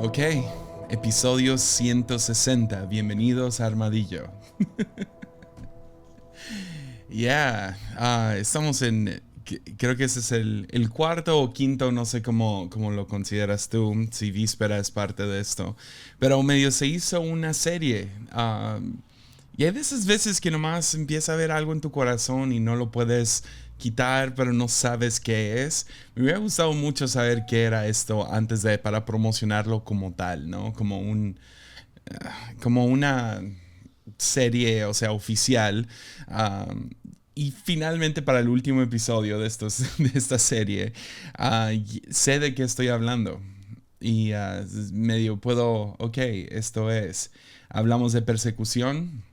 Ok, episodio 160. Bienvenidos a Armadillo. Estamos en... Creo que ese es el cuarto o quinto, no sé cómo lo consideras tú, si Víspera es parte de esto. Pero medio se hizo una serie. Y hay de esas veces que nomás empieza a ver algo en tu corazón y no lo puedes quitar, pero no sabes qué es. Me hubiera gustado mucho saber qué era esto antes de para promocionarlo como tal, ¿no? Como una serie, o sea, oficial. Y finalmente para el último episodio de esta serie, sé de qué estoy hablando. Y medio puedo, ok, esto es. Hablamos de persecución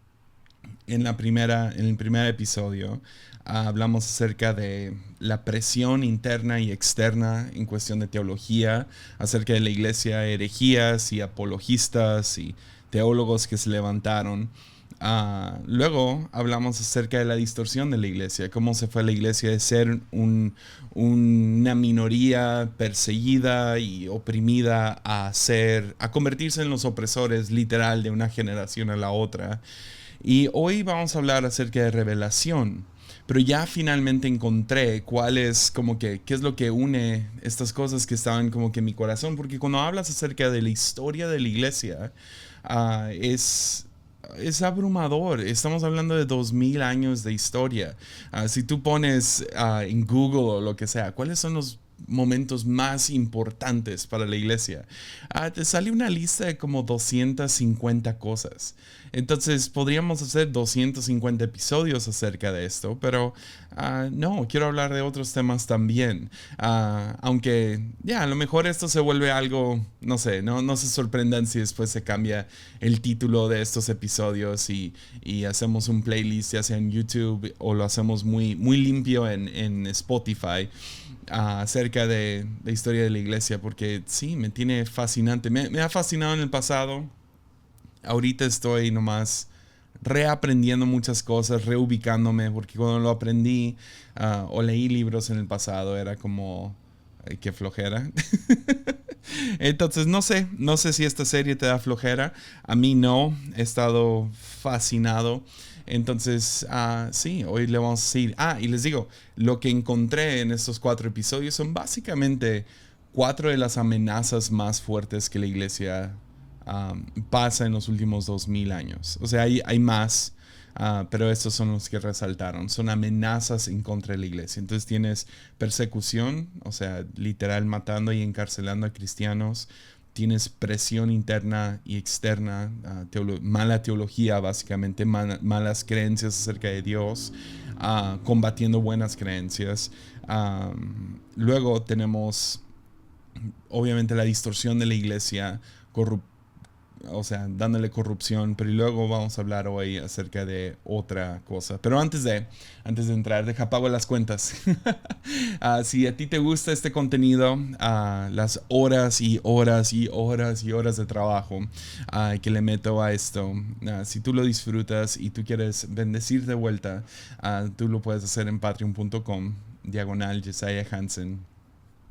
en el primer episodio. Hablamos acerca de la presión interna y externa en cuestión de teología, acerca de la iglesia, herejías y apologistas y teólogos que se levantaron. Luego hablamos acerca de la distorsión de la iglesia, cómo se fue la iglesia de ser una minoría perseguida y oprimida a convertirse en los opresores literal de una generación a la otra. Y hoy vamos a hablar acerca de revelación. Pero ya finalmente encontré qué es lo que une estas cosas que estaban como que en mi corazón. Porque cuando hablas acerca de la historia de la iglesia, uh, es, es abrumador. Estamos hablando de 2000 años de historia. Si tú pones en Google o lo que sea, ¿cuáles son los momentos más importantes para la iglesia? Te sale una lista de como 250 cosas. Entonces podríamos hacer 250 episodios acerca de esto, pero no, quiero hablar de otros temas también. Aunque a lo mejor esto se vuelve algo, no sé, no se sorprendan si después se cambia el título de estos episodios y hacemos un playlist ya sea en YouTube o lo hacemos muy limpio en Spotify. Acerca de la historia de la iglesia, porque sí, me tiene fascinante. Me ha fascinado en el pasado. Ahorita estoy nomás reaprendiendo muchas cosas, reubicándome, porque cuando lo aprendí o leí libros en el pasado era como, ay, qué flojera. Entonces no sé si esta serie te da flojera. A mí no, he estado fascinado. Entonces, sí, hoy le vamos a decir. Y les digo, lo que encontré en estos 4 episodios son básicamente 4 de las amenazas más fuertes que la iglesia pasa en los últimos 2000 años. O sea, hay más, pero estos son los que resaltaron. Son amenazas en contra de la iglesia. Entonces tienes persecución, o sea, literal matando y encarcelando a cristianos. Tienes presión interna y externa, mala teología básicamente, malas creencias acerca de Dios, combatiendo buenas creencias. Luego tenemos obviamente la distorsión de la iglesia, o sea, dándole corrupción, pero luego vamos a hablar hoy acerca de otra cosa. Pero antes de entrar, deja pago las cuentas. Si a ti te gusta este contenido, las horas y horas y horas y horas de trabajo que le meto a esto, si tú lo disfrutas y tú quieres bendecir de vuelta, tú lo puedes hacer en patreon.com/Jesiah Hansen.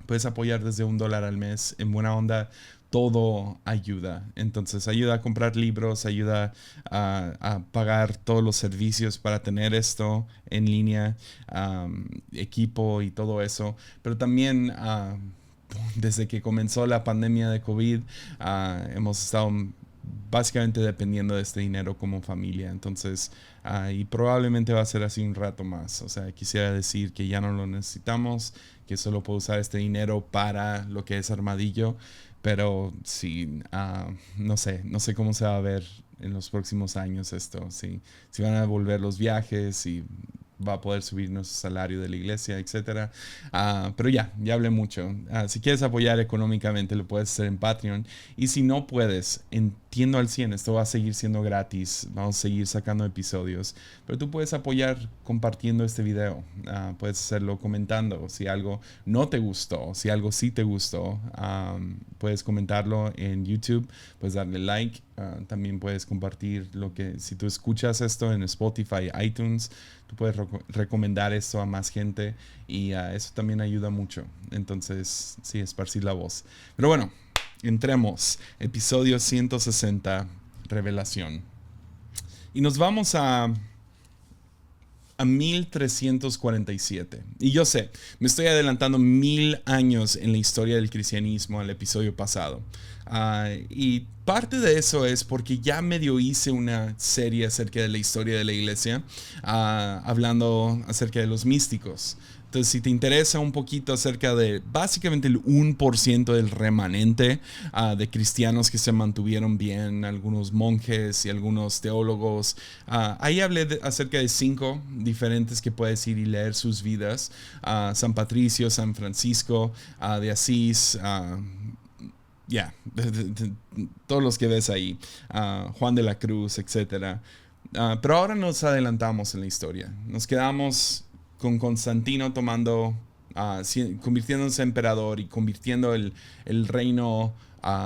Puedes apoyar desde $1 al mes. En buena onda, todo ayuda. Entonces ayuda a comprar libros, ayuda a pagar todos los servicios para tener esto en línea, equipo y todo eso. Pero también desde que comenzó la pandemia de COVID, hemos estado básicamente dependiendo de este dinero como familia. Entonces, y probablemente va a ser así un rato más. O sea, quisiera decir que ya no lo necesitamos, que solo puedo usar este dinero para lo que es Armadillo. Pero sí, no sé cómo se va a ver en los próximos años esto. Si van a volver los viajes, si va a poder subir nuestro salario de la iglesia, etcétera. Pero ya hablé mucho. Si quieres apoyar económicamente, lo puedes hacer en Patreon. Y si no puedes, entiendo al 100, esto va a seguir siendo gratis. Vamos a seguir sacando episodios. Pero tú puedes apoyar compartiendo este video. Puedes hacerlo comentando. Si algo no te gustó, si algo sí te gustó, puedes comentarlo en YouTube. Puedes darle like. También puedes compartir si tú escuchas esto en Spotify, iTunes, tú puedes recomendar esto a más gente y eso también ayuda mucho. Entonces, sí, esparcir la voz. Pero bueno, Entremos, episodio 160, Revelación. Y nos vamos a 1347. Y yo sé, me estoy adelantando 1000 años en la historia del cristianismo al episodio pasado. Y parte de eso es porque ya medio hice una serie acerca de la historia de la iglesia, hablando acerca de los místicos. Entonces, si te interesa un poquito acerca de básicamente el 1% del remanente de cristianos que se mantuvieron bien, algunos monjes y algunos teólogos, ahí hablé acerca de 5 diferentes que puedes ir y leer sus vidas: San Patricio, San Francisco de Asís, todos los que ves ahí, Juan de la Cruz, etc. Pero ahora nos adelantamos en la historia. Nos quedamos con Constantino convirtiéndose en emperador y convirtiendo el reino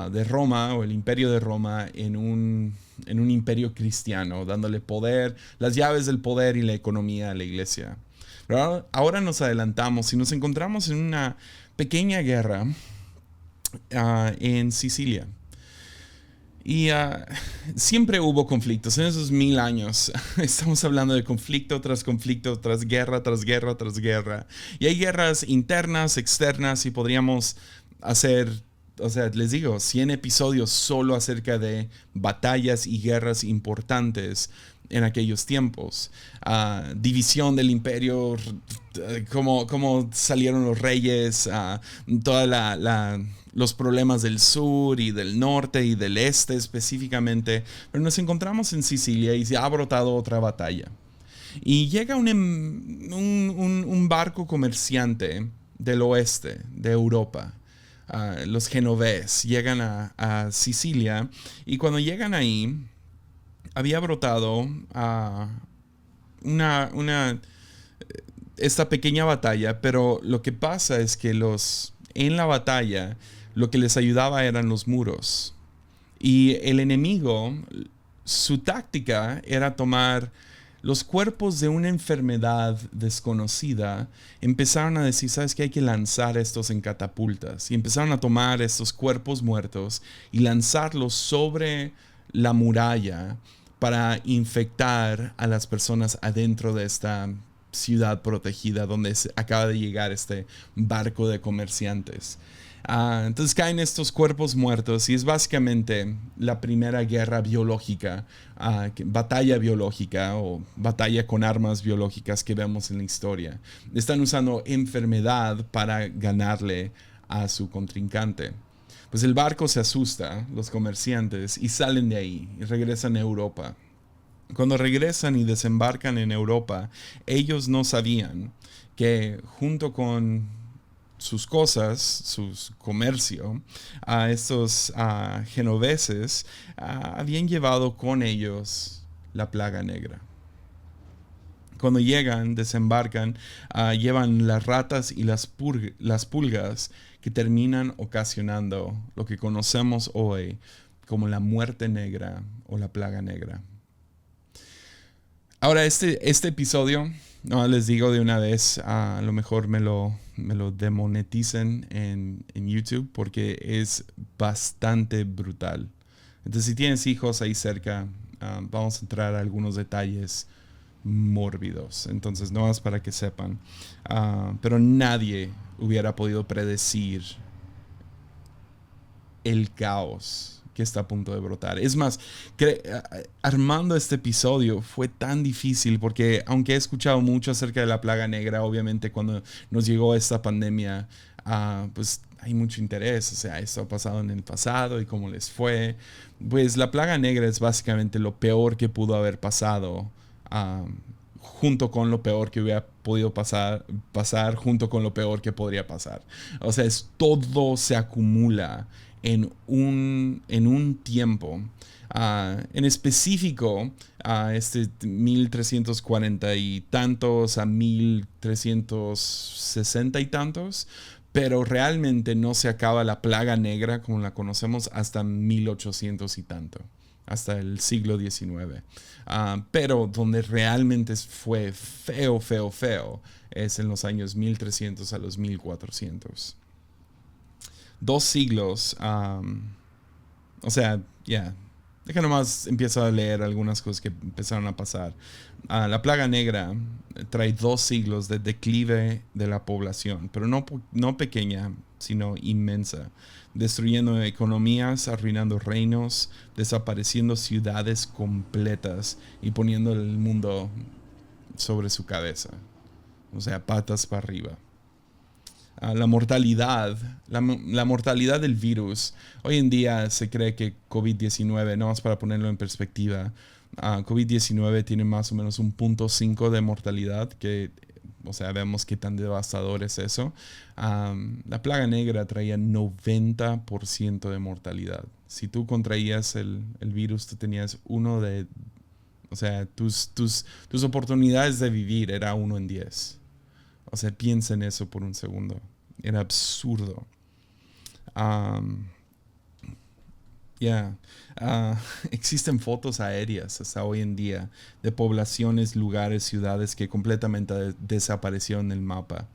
de Roma, o el imperio de Roma, en un imperio cristiano, dándole poder, las llaves del poder y la economía a la iglesia. Pero ahora nos adelantamos y nos encontramos en una pequeña guerra en Sicilia. Y siempre hubo conflictos en esos 1000 años. Estamos hablando de conflicto, tras guerra, tras guerra, tras guerra. Y hay guerras internas, externas, y podríamos hacer, o sea, les digo, 100 episodios solo acerca de batallas y guerras importantes en aquellos tiempos. División del imperio, cómo salieron los reyes, los problemas del sur y del norte y del este específicamente. Pero nos encontramos en Sicilia y se ha brotado otra batalla. Y llega un barco comerciante del oeste de Europa. Los genovés llegan a Sicilia, y cuando llegan ahí había brotado esta pequeña batalla, pero lo que pasa es que en la batalla lo que les ayudaba eran los muros. Y el enemigo, su táctica era tomar los cuerpos de una enfermedad desconocida. Empezaron a decir, ¿sabes qué? Hay que lanzar estos en catapultas. Y empezaron a tomar estos cuerpos muertos y lanzarlos sobre la muralla para infectar a las personas adentro de esta ciudad protegida donde acaba de llegar este barco de comerciantes. Entonces caen estos cuerpos muertos, y es básicamente la primera guerra biológica, batalla biológica o batalla con armas biológicas que vemos en la historia. Están usando enfermedad para ganarle a su contrincante. Pues el barco se asusta, los comerciantes, y salen de ahí y regresan a Europa. Cuando regresan y desembarcan en Europa, ellos no sabían que junto con sus cosas, su comercio, a estos genoveses habían llevado con ellos la plaga negra. Cuando llegan, desembarcan, llevan las ratas y las pulgas, que terminan ocasionando lo que conocemos hoy como la muerte negra o la plaga negra. Ahora, este episodio, no les digo de una vez, a lo mejor me lo demoneticen en YouTube, porque es bastante brutal. Entonces, si tienes hijos ahí cerca, vamos a entrar a algunos detalles mórbidos. Entonces, no es para que sepan. Pero nadie hubiera podido predecir el caos que está a punto de brotar. Es más, armando este episodio fue tan difícil, porque aunque he escuchado mucho acerca de la plaga negra, obviamente cuando nos llegó esta pandemia, pues hay mucho interés. O sea, esto ha pasado en el pasado y cómo les fue. Pues la plaga negra es básicamente lo peor que pudo haber pasado, junto con lo peor que hubiera podido pasar junto con lo peor que podría pasar. O sea, todo se acumula en un tiempo. En específico, este 1340 y tantos a 1360 y tantos, pero realmente no se acaba la plaga negra como la conocemos hasta 1800 y tanto, hasta el siglo XIX. Pero donde realmente fue feo es en los años 1300 a los 1400. 2 siglos. O sea, ya. Deja nomás empiezo a leer algunas cosas que empezaron a pasar. La plaga negra trae 2 siglos de declive de la población, pero no pequeña, sino inmensa, destruyendo economías, arruinando reinos, desapareciendo ciudades completas y poniendo el mundo sobre su cabeza. O sea, patas para arriba. La mortalidad, la mortalidad del virus. Hoy en día se cree que COVID-19, no más para ponerlo en perspectiva, COVID-19 tiene más o menos un 0.5 de mortalidad, que, o sea, vemos qué tan devastador es eso. La plaga negra traía 90% de mortalidad. Si tú contraías el virus, tú tenías o sea, tus oportunidades de vivir era 1 en 10. O sea, piensa en eso por un segundo. Era absurdo. Um, yeah. Existen fotos aéreas hasta hoy en día de poblaciones, lugares, ciudades que completamente desaparecieron del mapa.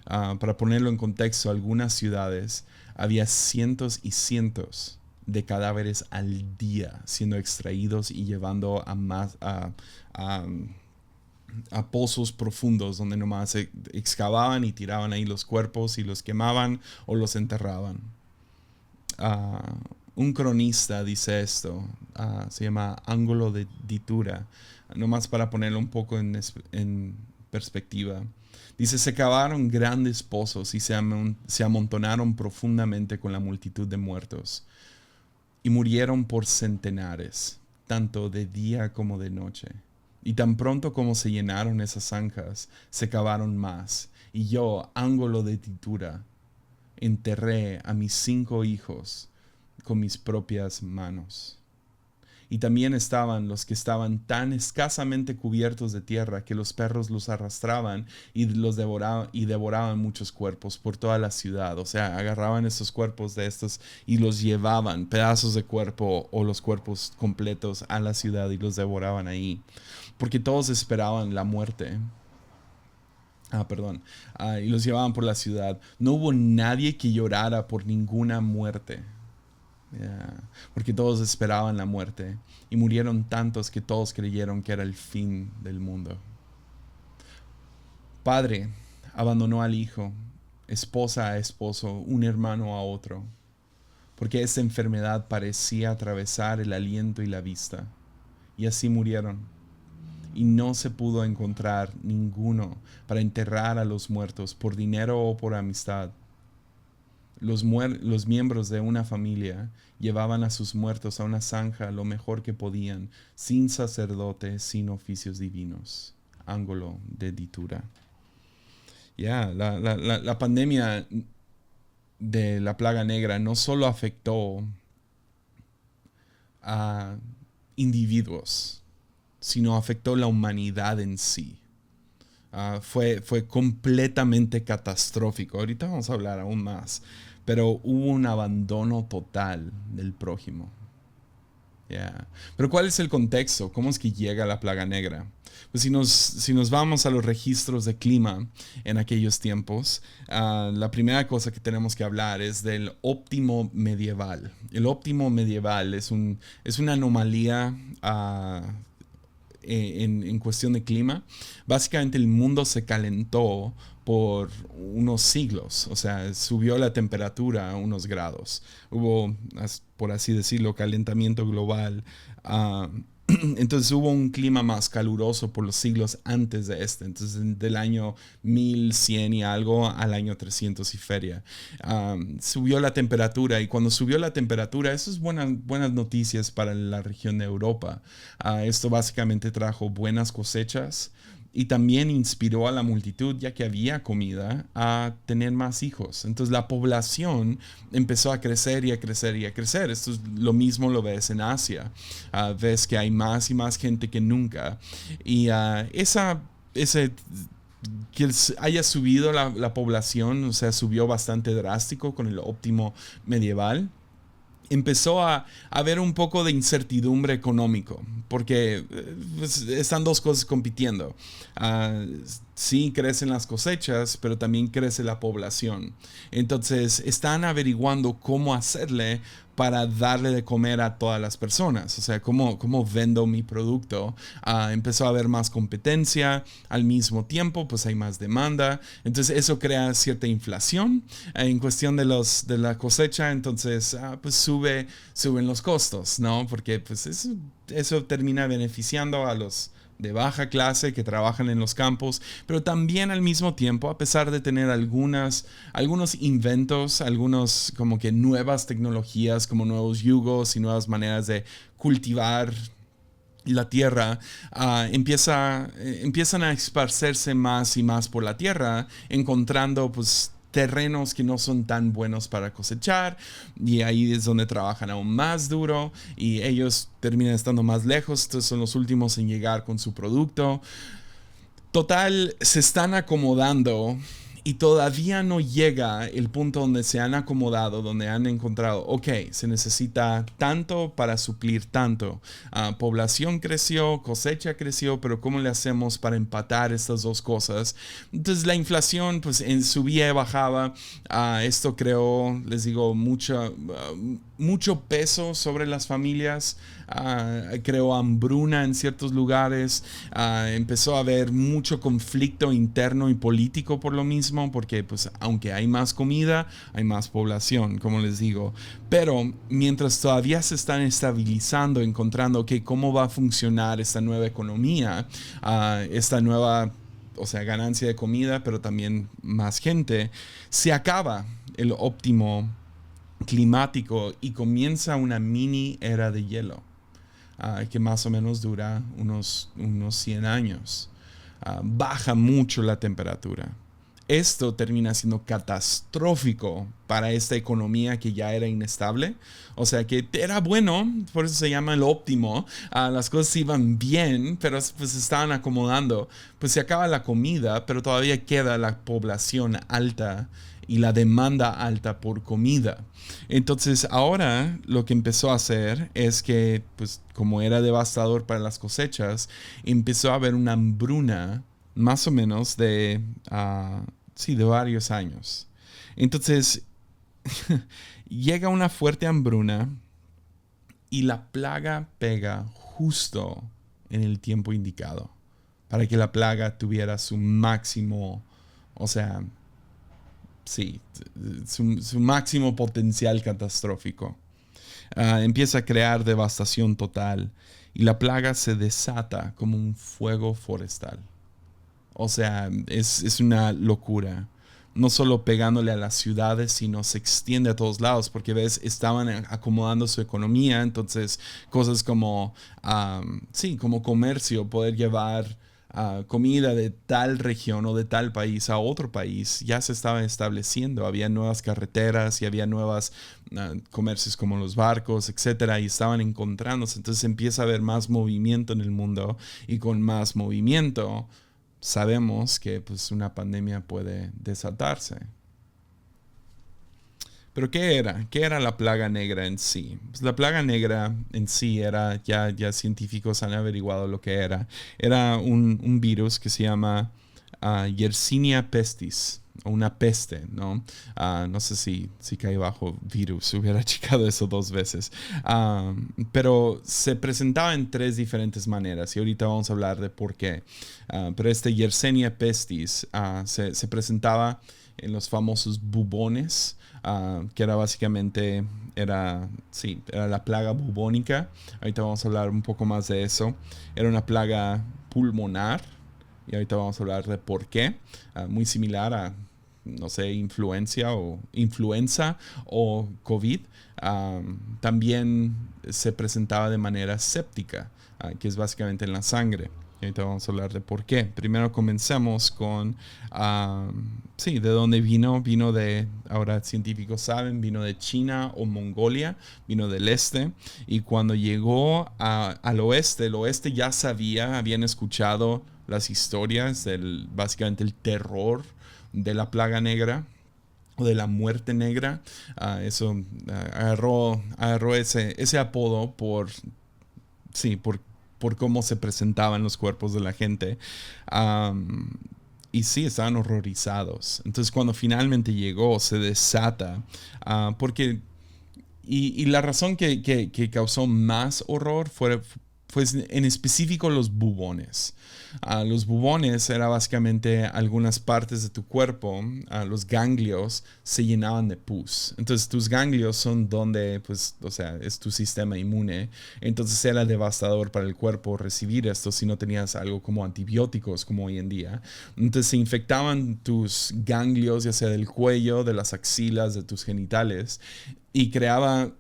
Para ponerlo en contexto, algunas ciudades había cientos y cientos de cadáveres al día siendo extraídos y llevando a pozos profundos donde nomás excavaban y tiraban ahí los cuerpos y los quemaban o los enterraban. Un cronista dice esto, se llama Ángulo de Ditura, nomás para ponerlo un poco en perspectiva. Dice, se cavaron grandes pozos y se amontonaron profundamente con la multitud de muertos y murieron por centenares, tanto de día como de noche. Y tan pronto como se llenaron esas zanjas, se cavaron más. Y yo, Ángulo de Ditura, enterré a mis 5 hijos con mis propias manos. Y también estaban los que estaban tan escasamente cubiertos de tierra que los perros los arrastraban y los devoraban muchos cuerpos por toda la ciudad. O sea, agarraban esos cuerpos de estos y los llevaban, pedazos de cuerpo o los cuerpos completos, a la ciudad y los devoraban ahí. Porque todos esperaban la muerte. Y los llevaban por la ciudad. No hubo nadie que llorara por ninguna muerte. Porque todos esperaban la muerte y murieron tantos que todos creyeron que era el fin del mundo. Padre abandonó al hijo, esposa a esposo, un hermano a otro, porque esta enfermedad parecía atravesar el aliento y la vista, y así murieron. Y no se pudo encontrar ninguno para enterrar a los muertos por dinero o por amistad. Los miembros de una familia llevaban a sus muertos a una zanja lo mejor que podían, sin sacerdote, sin oficios divinos. Ángulo de Ditura. La pandemia de la plaga negra no solo afectó a individuos, sino afectó la humanidad en sí. Fue completamente catastrófico. Ahorita vamos a hablar aún más. Pero hubo un abandono total del prójimo. Pero ¿cuál es el contexto? ¿Cómo es que llega la plaga negra? Pues si nos vamos a los registros de clima en aquellos tiempos, la primera cosa que tenemos que hablar es del óptimo medieval. El óptimo medieval es una anomalía en cuestión de clima. Básicamente el mundo se calentó por unos siglos, o sea, subió la temperatura a unos grados. Hubo, por así decirlo, calentamiento global. Entonces hubo un clima más caluroso por los siglos antes de este. Entonces del año 1100 y algo al año 300 y feria. Subió la temperatura, y cuando subió la temperatura, eso es buenas noticias para la región de Europa. Esto básicamente trajo buenas cosechas y también inspiró a la multitud, ya que había comida, a tener más hijos. Entonces la población empezó a crecer y a crecer y a crecer. Esto es lo mismo, lo ves en Asia. Ves que hay más y más gente que nunca. Y que haya subido la población, o sea, subió bastante drástico con el óptimo medieval. Empezó a haber un poco de incertidumbre económico, porque pues, están dos cosas compitiendo. sí crecen las cosechas, pero también crece la población. Entonces están averiguando cómo hacerle para darle de comer a todas las personas. O sea, cómo vendo mi producto. Empezó a haber más competencia. Al mismo tiempo, pues hay más demanda. Entonces eso crea cierta inflación en cuestión de la cosecha. Entonces, pues suben los costos, ¿no? Porque pues eso termina beneficiando a los de baja clase que trabajan en los campos, pero también al mismo tiempo, a pesar de tener algunos inventos, algunos como que nuevas tecnologías, como nuevos yugos y nuevas maneras de cultivar la tierra, empiezan a esparcerse más y más por la tierra, encontrando pues terrenos que no son tan buenos para cosechar, y ahí es donde trabajan aún más duro y ellos terminan estando más lejos. Estos son los últimos en llegar con su producto. Total, se están acomodando y todavía no llega el punto donde se han acomodado, donde han encontrado, ok, se necesita tanto para suplir tanto. Población creció, cosecha creció, pero ¿cómo le hacemos para empatar estas dos cosas? Entonces la inflación pues subía y bajaba. Esto creó, les digo, mucho peso sobre las familias. Creó hambruna en ciertos lugares. Empezó a haber mucho conflicto interno y político por lo mismo, porque pues aunque hay más comida, hay más población, como les digo. Pero mientras todavía se están estabilizando, encontrando cómo va a funcionar esta nueva economía, esta nueva, o sea, ganancia de comida, pero también más gente, se acaba el óptimo climático y comienza una mini era de hielo, que más o menos dura unos 100 años. Baja mucho la temperatura. Esto termina siendo catastrófico para esta economía que ya era inestable. O sea que era bueno, por eso se llama el óptimo. Las cosas iban bien, pero pues se estaban acomodando. Pues se acaba la comida, pero todavía queda la población alta y la demanda alta por comida. Entonces ahora lo que empezó a hacer es que, pues como era devastador para las cosechas, empezó a haber una hambruna más o menos sí, de varios años. Entonces llega una fuerte hambruna y la plaga pega justo en el tiempo indicado para que la plaga tuviera su máximo, o sea, sí, su máximo potencial catastrófico. Empieza a crear devastación total y la plaga se desata como un fuego forestal. O sea, es una locura. No solo pegándole a las ciudades, sino se extiende a todos lados, porque ves, estaban acomodando su economía. Entonces cosas como, sí, como comercio, poder llevar comida de tal región o de tal país a otro país, ya se estaba estableciendo. Había nuevas carreteras y había nuevos comercios como los barcos, etcétera, y estaban encontrándose. Entonces empieza a haber más movimiento en el mundo, y con más movimiento sabemos que pues, una pandemia puede desatarse. Pero ¿qué era? ¿Qué era la plaga negra en sí? Pues la plaga negra en sí era, ya científicos han averiguado lo que era. Era un virus que se llama Yersinia pestis, o una peste, ¿no? No sé si cae bajo virus, hubiera checado eso 2 veces. Pero se presentaba en 3 diferentes maneras, y ahorita vamos a hablar de por qué. Pero este Yersinia pestis se presentaba en los famosos bubones, que era básicamente, era la plaga bubónica. Ahorita vamos a hablar un poco más de eso. Era una plaga pulmonar, y ahorita vamos a hablar de por qué. Muy similar a, no sé, influenza o COVID. También se presentaba de manera séptica, que es básicamente en la sangre. Y ahorita vamos a hablar de por qué. Primero comencemos con, sí, de dónde vino. Vino de, ahora científicos saben, vino de China o Mongolia, vino del este. Y cuando llegó al oeste, el oeste ya habían escuchado las historias básicamente el terror de la plaga negra o de la muerte negra. Eso agarró ese apodo por cómo se presentaban los cuerpos de la gente. Y sí, estaban horrorizados. Entonces cuando finalmente llegó, se desata, porque y la razón que causó más horror fue en específico los bubones. Los bubones era básicamente algunas partes de tu cuerpo, los ganglios se llenaban de pus. Entonces tus ganglios son donde, pues, o sea, es tu sistema inmune. Entonces era devastador para el cuerpo recibir esto si no tenías algo como antibióticos como hoy en día. Entonces se infectaban tus ganglios, ya sea del cuello, de las axilas, de tus genitales, y creaba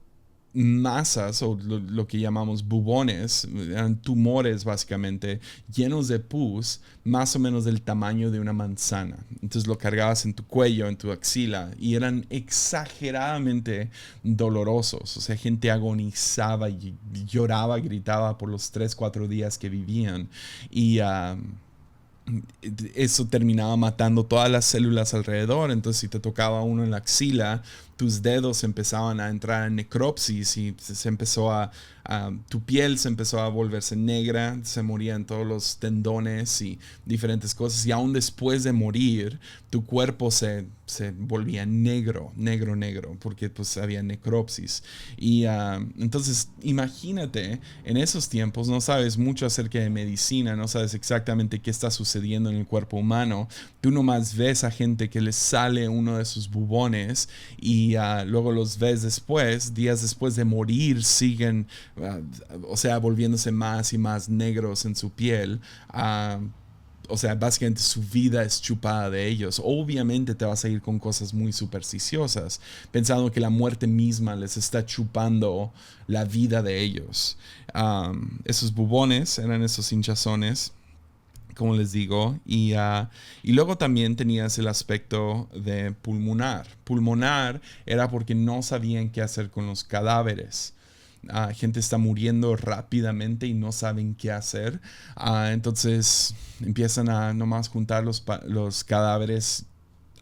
masas o lo que llamamos bubones, eran tumores básicamente llenos de pus, más o menos del tamaño de una manzana. Entonces lo cargabas en tu cuello, en tu axila, y eran exageradamente dolorosos. O sea, gente agonizaba y lloraba, gritaba por los 3 4 días que vivían. Y eso terminaba matando todas las células alrededor. Entonces si te tocaba uno en la axila, tus dedos empezaban a entrar en necropsis y se empezó tu piel se empezó a volverse negra, se morían todos los tendones y diferentes cosas, y aún después de morir tu cuerpo se volvía negro, negro, negro, porque pues había necropsis. Y entonces imagínate, en esos tiempos no sabes mucho acerca de medicina, no sabes exactamente qué está sucediendo en el cuerpo humano. Tú nomás ves a gente que les sale uno de sus bubones y luego los ves después, días después de morir, siguen, o sea, volviéndose más y más negros en su piel. O sea, básicamente su vida es chupada de ellos. Obviamente te vas a ir con cosas muy supersticiosas, pensando que la muerte misma les está chupando la vida de ellos. Esos bubones eran esos hinchazones, como les digo, y luego también tenías el aspecto de pulmonar. Pulmonar era porque no sabían qué hacer con los cadáveres. Gente está muriendo rápidamente y no saben qué hacer. Entonces empiezan a nomás juntar los cadáveres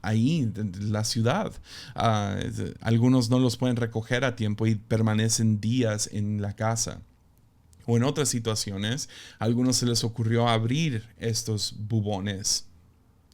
ahí, en la ciudad. Algunos no los pueden recoger a tiempo y permanecen días en la casa. O en otras situaciones, a algunos se les ocurrió abrir estos bubones.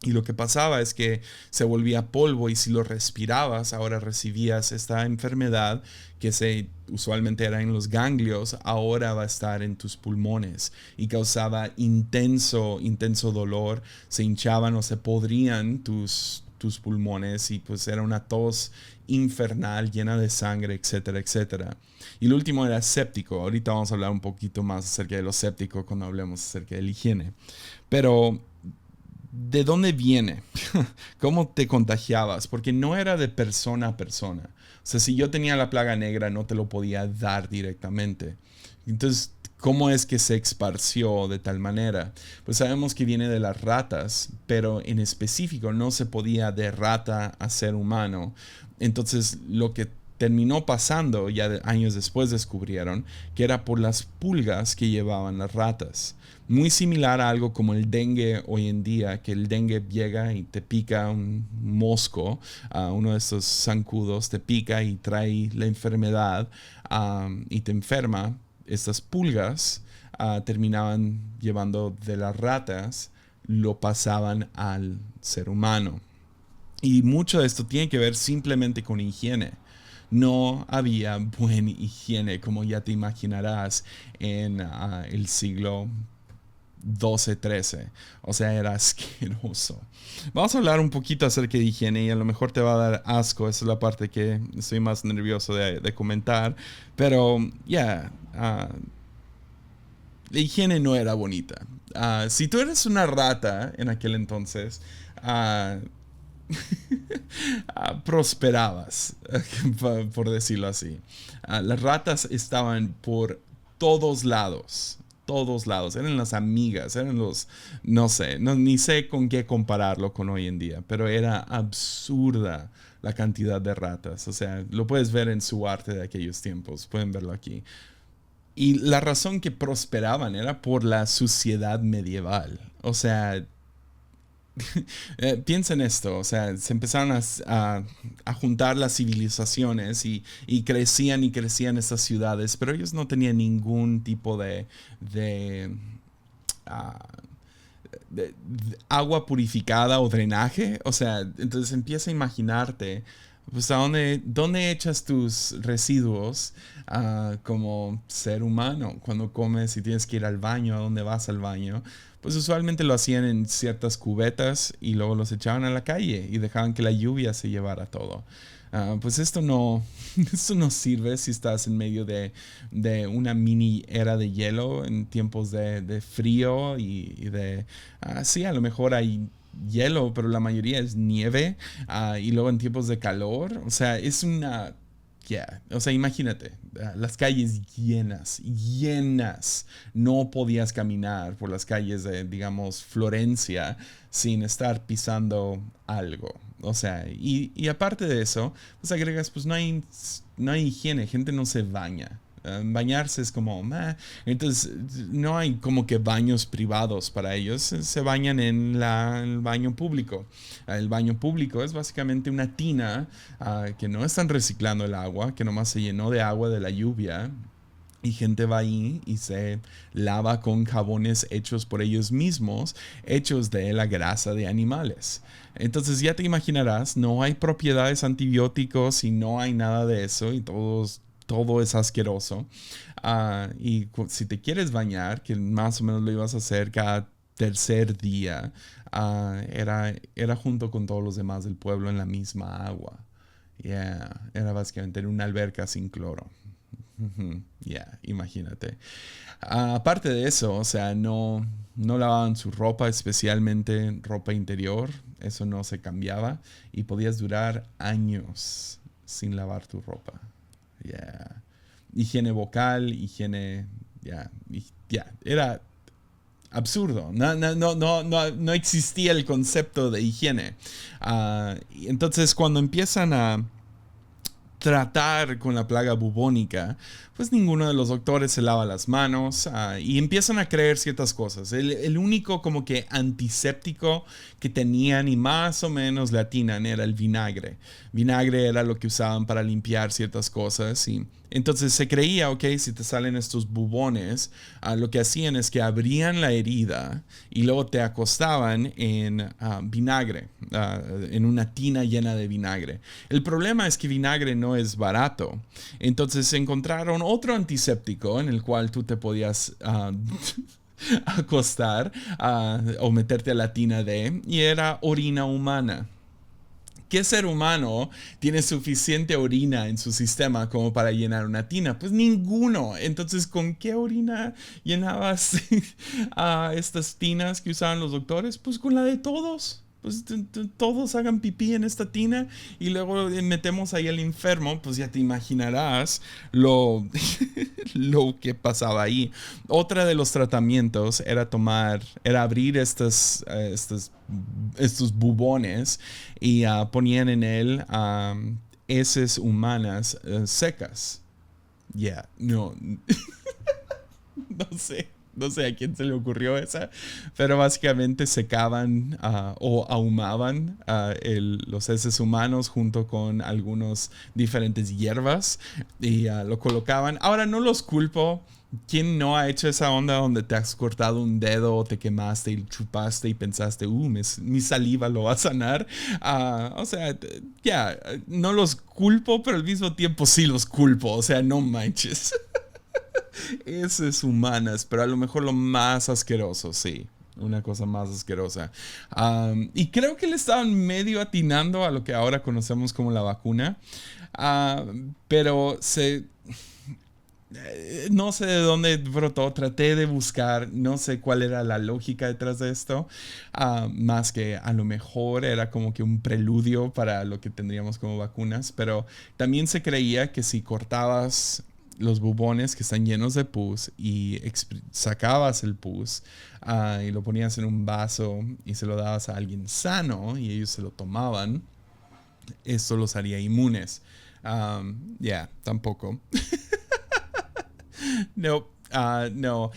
Y lo que pasaba es que se volvía polvo y si lo respirabas, ahora recibías esta enfermedad que usualmente era en los ganglios, ahora va a estar en tus pulmones y causaba intenso, intenso dolor. Se hinchaban o se podrían tus pulmones y pues era una tos infernal llena de sangre, etcétera, etcétera. Y el último era séptico. Ahorita vamos a hablar un poquito más acerca de lo séptico cuando hablemos acerca de la higiene. Pero ¿de dónde viene? ¿Cómo te contagiabas? Porque no era de persona a persona. O sea, si yo tenía la plaga negra, no te lo podía dar directamente. Entonces, ¿cómo es que se esparció de tal manera? Pues sabemos que viene de las ratas, pero en específico no se podía de rata a ser humano. Entonces, lo que terminó pasando, ya años después descubrieron, que era por las pulgas que llevaban las ratas. Muy similar a algo como el dengue hoy en día, que el dengue llega y te pica un mosco, uno de estos zancudos te pica y trae la enfermedad y te enferma. Estas pulgas terminaban llevando de las ratas, lo pasaban al ser humano. Y mucho de esto tiene que ver simplemente con higiene. No había buena higiene, como ya te imaginarás, en el siglo 12 13. O sea, era asqueroso. Vamos a hablar un poquito acerca de higiene y a lo mejor te va a dar asco. Esa es la parte que estoy más nervioso de comentar. Pero ya, la higiene no era bonita. Si tú eres una rata en aquel entonces, prosperabas, por decirlo así. Las ratas estaban por todos lados. Todos lados, eran las amigas, eran no sé, ni sé con qué compararlo con hoy en día, pero era absurda la cantidad de ratas. O sea, lo puedes ver en su arte de aquellos tiempos, pueden verlo aquí. Y la razón que prosperaban era por la suciedad medieval. O sea, piensa en esto, o sea, se empezaron a juntar las civilizaciones y crecían y crecían estas ciudades, pero ellos no tenían ningún tipo de, ah, agua purificada o drenaje. O sea, entonces empieza a imaginarte, pues, dónde echas tus residuos como ser humano. Cuando comes y tienes que ir al baño, ¿a dónde vas al baño? Pues usualmente lo hacían en ciertas cubetas y luego los echaban a la calle y dejaban que la lluvia se llevara todo. Pues esto no, esto no sirve si estás en medio de una mini era de hielo en tiempos de frío y de... sí, a lo mejor hay hielo, pero la mayoría es nieve. Y luego en tiempos de calor, o sea, es una... Yeah. O sea, imagínate, las calles llenas, llenas. No podías caminar por las calles de, digamos, Florencia sin estar pisando algo. O sea, y aparte de eso, pues agregas, pues no hay higiene, gente no se baña. Bañarse es como, meh. Entonces no hay como que baños privados para ellos, se bañan en el baño público. El baño público es básicamente una tina que no están reciclando el agua, que nomás se llenó de agua de la lluvia. Y gente va ahí y se lava con jabones hechos por ellos mismos, hechos de la grasa de animales. Entonces ya te imaginarás, no hay propiedades antibióticos y no hay nada de eso y todo es asqueroso. Y si te quieres bañar, que más o menos lo ibas a hacer cada tercer día, era junto con todos los demás del pueblo en la misma agua. Yeah, era básicamente en una alberca sin cloro. Imagínate. Aparte de eso, o sea, no lavaban su ropa, especialmente ropa interior. Eso no se cambiaba y podías durar años sin lavar tu ropa. Yeah. Higiene vocal, higiene, era absurdo. No existía el concepto de higiene. Entonces, cuando empiezan a tratar con la plaga bubónica, pues ninguno de los doctores se lava las manos y empiezan a creer ciertas cosas. El único como que antiséptico que tenían y más o menos le atinan era el vinagre. Vinagre era lo que usaban para limpiar ciertas cosas y entonces se creía, ok, si te salen estos bubones, lo que hacían es que abrían la herida y luego te acostaban en vinagre, en una tina llena de vinagre. El problema es que vinagre no es barato. Entonces encontraron otro antiséptico en el cual tú te podías acostar o meterte a la tina y era orina humana. ¿Qué ser humano tiene suficiente orina en su sistema como para llenar una tina? Pues ninguno. Entonces, ¿con qué orina llenabas estas tinas que usaban los doctores? Pues con la de todos. Pues todos hagan pipí en esta tina y luego metemos ahí al enfermo, pues ya te imaginarás lo que pasaba ahí. Otra de los tratamientos era abrir estos bubones y ponían en él heces humanas secas. No, no sé. No sé a quién se le ocurrió esa, pero básicamente secaban o ahumaban los heces humanos junto con algunos diferentes hierbas y lo colocaban. Ahora no los culpo. ¿Quién no ha hecho esa onda donde te has cortado un dedo o te quemaste y chupaste y pensaste, mi saliva lo va a sanar? O sea, no los culpo, pero al mismo tiempo sí los culpo. O sea, no manches. Heces humanas, pero a lo mejor lo más asqueroso, sí. Una cosa más asquerosa. Y creo que le estaban medio atinando a lo que ahora conocemos como la vacuna. Pero no sé de dónde brotó, traté de buscar, no sé cuál era la lógica detrás de esto, más que a lo mejor era como que un preludio para lo que tendríamos como vacunas, pero también se creía que si cortabas los bubones que están llenos de pus y sacabas el pus y lo ponías en un vaso y se lo dabas a alguien sano y ellos se lo tomaban, esto los haría inmunes. Tampoco. No, no.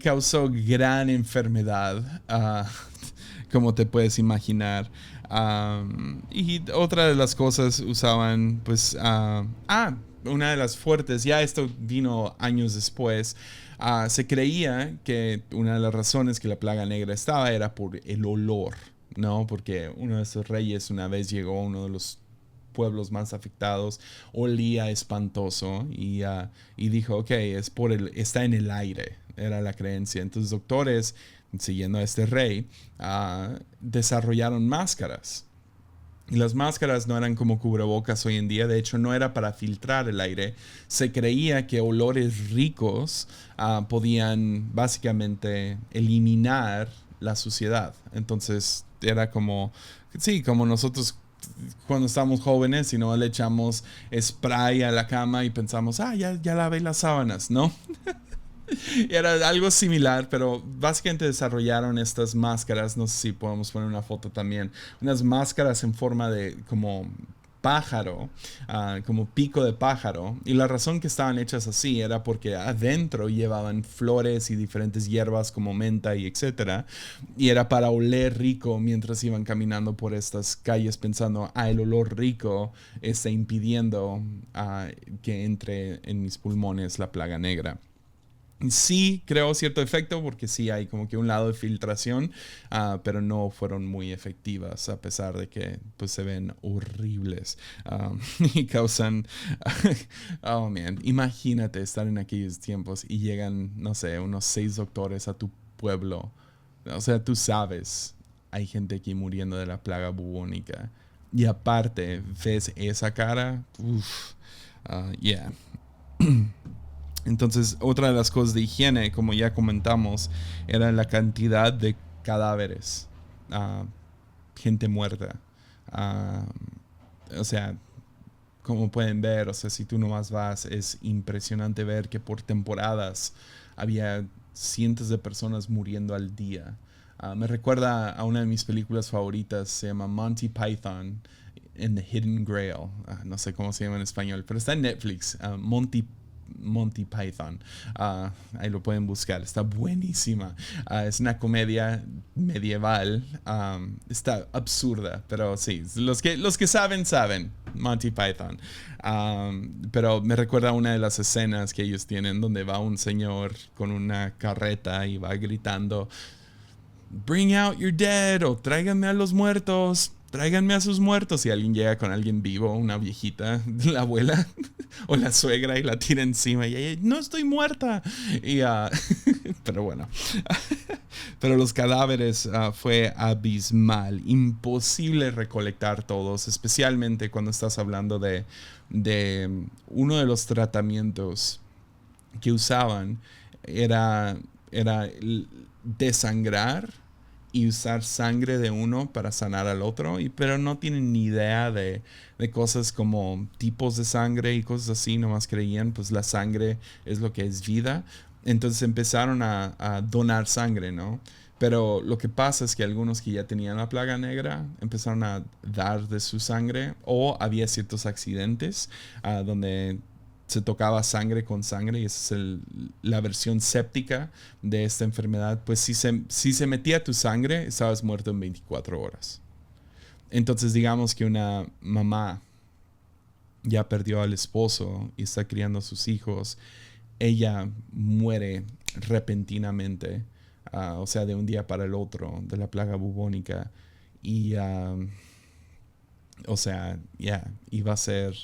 Causó gran enfermedad, como te puedes imaginar. Y otra de las cosas usaban, pues, una de las fuertes, ya esto vino años después, Se creía que una de las razones que la plaga negra estaba era por el olor, ¿no? Porque uno de esos reyes una vez llegó a uno de los pueblos más afectados, olía espantoso y dijo, ok, está en el aire, era la creencia. Entonces doctores, siguiendo a este rey, desarrollaron máscaras. Y las máscaras no eran como cubrebocas hoy en día, de hecho no era para filtrar el aire. Se creía que olores ricos podían básicamente eliminar la suciedad. Entonces era como, sí, como nosotros cuando estamos jóvenes y no le echamos spray a la cama y pensamos, ya lavé las sábanas, ¿no? Era algo similar, pero básicamente desarrollaron estas máscaras, no sé si podemos poner una foto también, unas máscaras en forma de como pájaro, como pico de pájaro, y la razón que estaban hechas así era porque adentro llevaban flores y diferentes hierbas como menta y etcétera, y era para oler rico mientras iban caminando por estas calles pensando, el olor rico está impidiendo que entre en mis pulmones la plaga negra. Sí creó cierto efecto porque sí hay como que un lado de filtración, pero no fueron muy efectivas a pesar de que pues se ven horribles y causan oh man, imagínate estar en aquellos tiempos y llegan, no sé, unos 6 doctores a tu pueblo. O sea, tú sabes, hay gente aquí muriendo de la plaga bubónica y aparte ves esa cara, yeah. Entonces, otra de las cosas de higiene, como ya comentamos, era la cantidad de cadáveres, gente muerta. O sea, como pueden ver, o sea, si tú nomás vas, es impresionante ver que por temporadas había cientos de personas muriendo al día. Me recuerda a una de mis películas favoritas, se llama Monty Python and the Hidden Grail. No sé cómo se llama en español, pero está en Netflix. Monty Python. Ahí lo pueden buscar. Está buenísima. Es una comedia medieval. Está absurda, pero sí, los que saben, saben. Monty Python. Pero me recuerda a una de las escenas que ellos tienen donde va un señor con una carreta y va gritando, "Bring out your dead" o "Tráiganme a los muertos. Tráiganme a sus muertos", y alguien llega con alguien vivo, una viejita, la abuela o la suegra, y la tira encima y ella, "No estoy muerta". Y, pero bueno, pero los cadáveres fue abismal, imposible recolectar todos, especialmente cuando estás hablando de uno de los tratamientos que usaban era desangrar y usar sangre de uno para sanar al otro, pero no tienen ni idea de cosas como tipos de sangre y cosas así, nomás creían pues la sangre es lo que es vida. Entonces empezaron a donar sangre, ¿no? Pero lo que pasa es que algunos que ya tenían la plaga negra empezaron a dar de su sangre, o había ciertos accidentes donde se tocaba sangre con sangre, y esa es la versión séptica de esta enfermedad. Pues si se metía tu sangre, estabas muerto en 24 horas. Entonces digamos que una mamá ya perdió al esposo y está criando a sus hijos, ella muere repentinamente, o sea, de un día para el otro, de la plaga bubónica. Y, o sea, iba a ser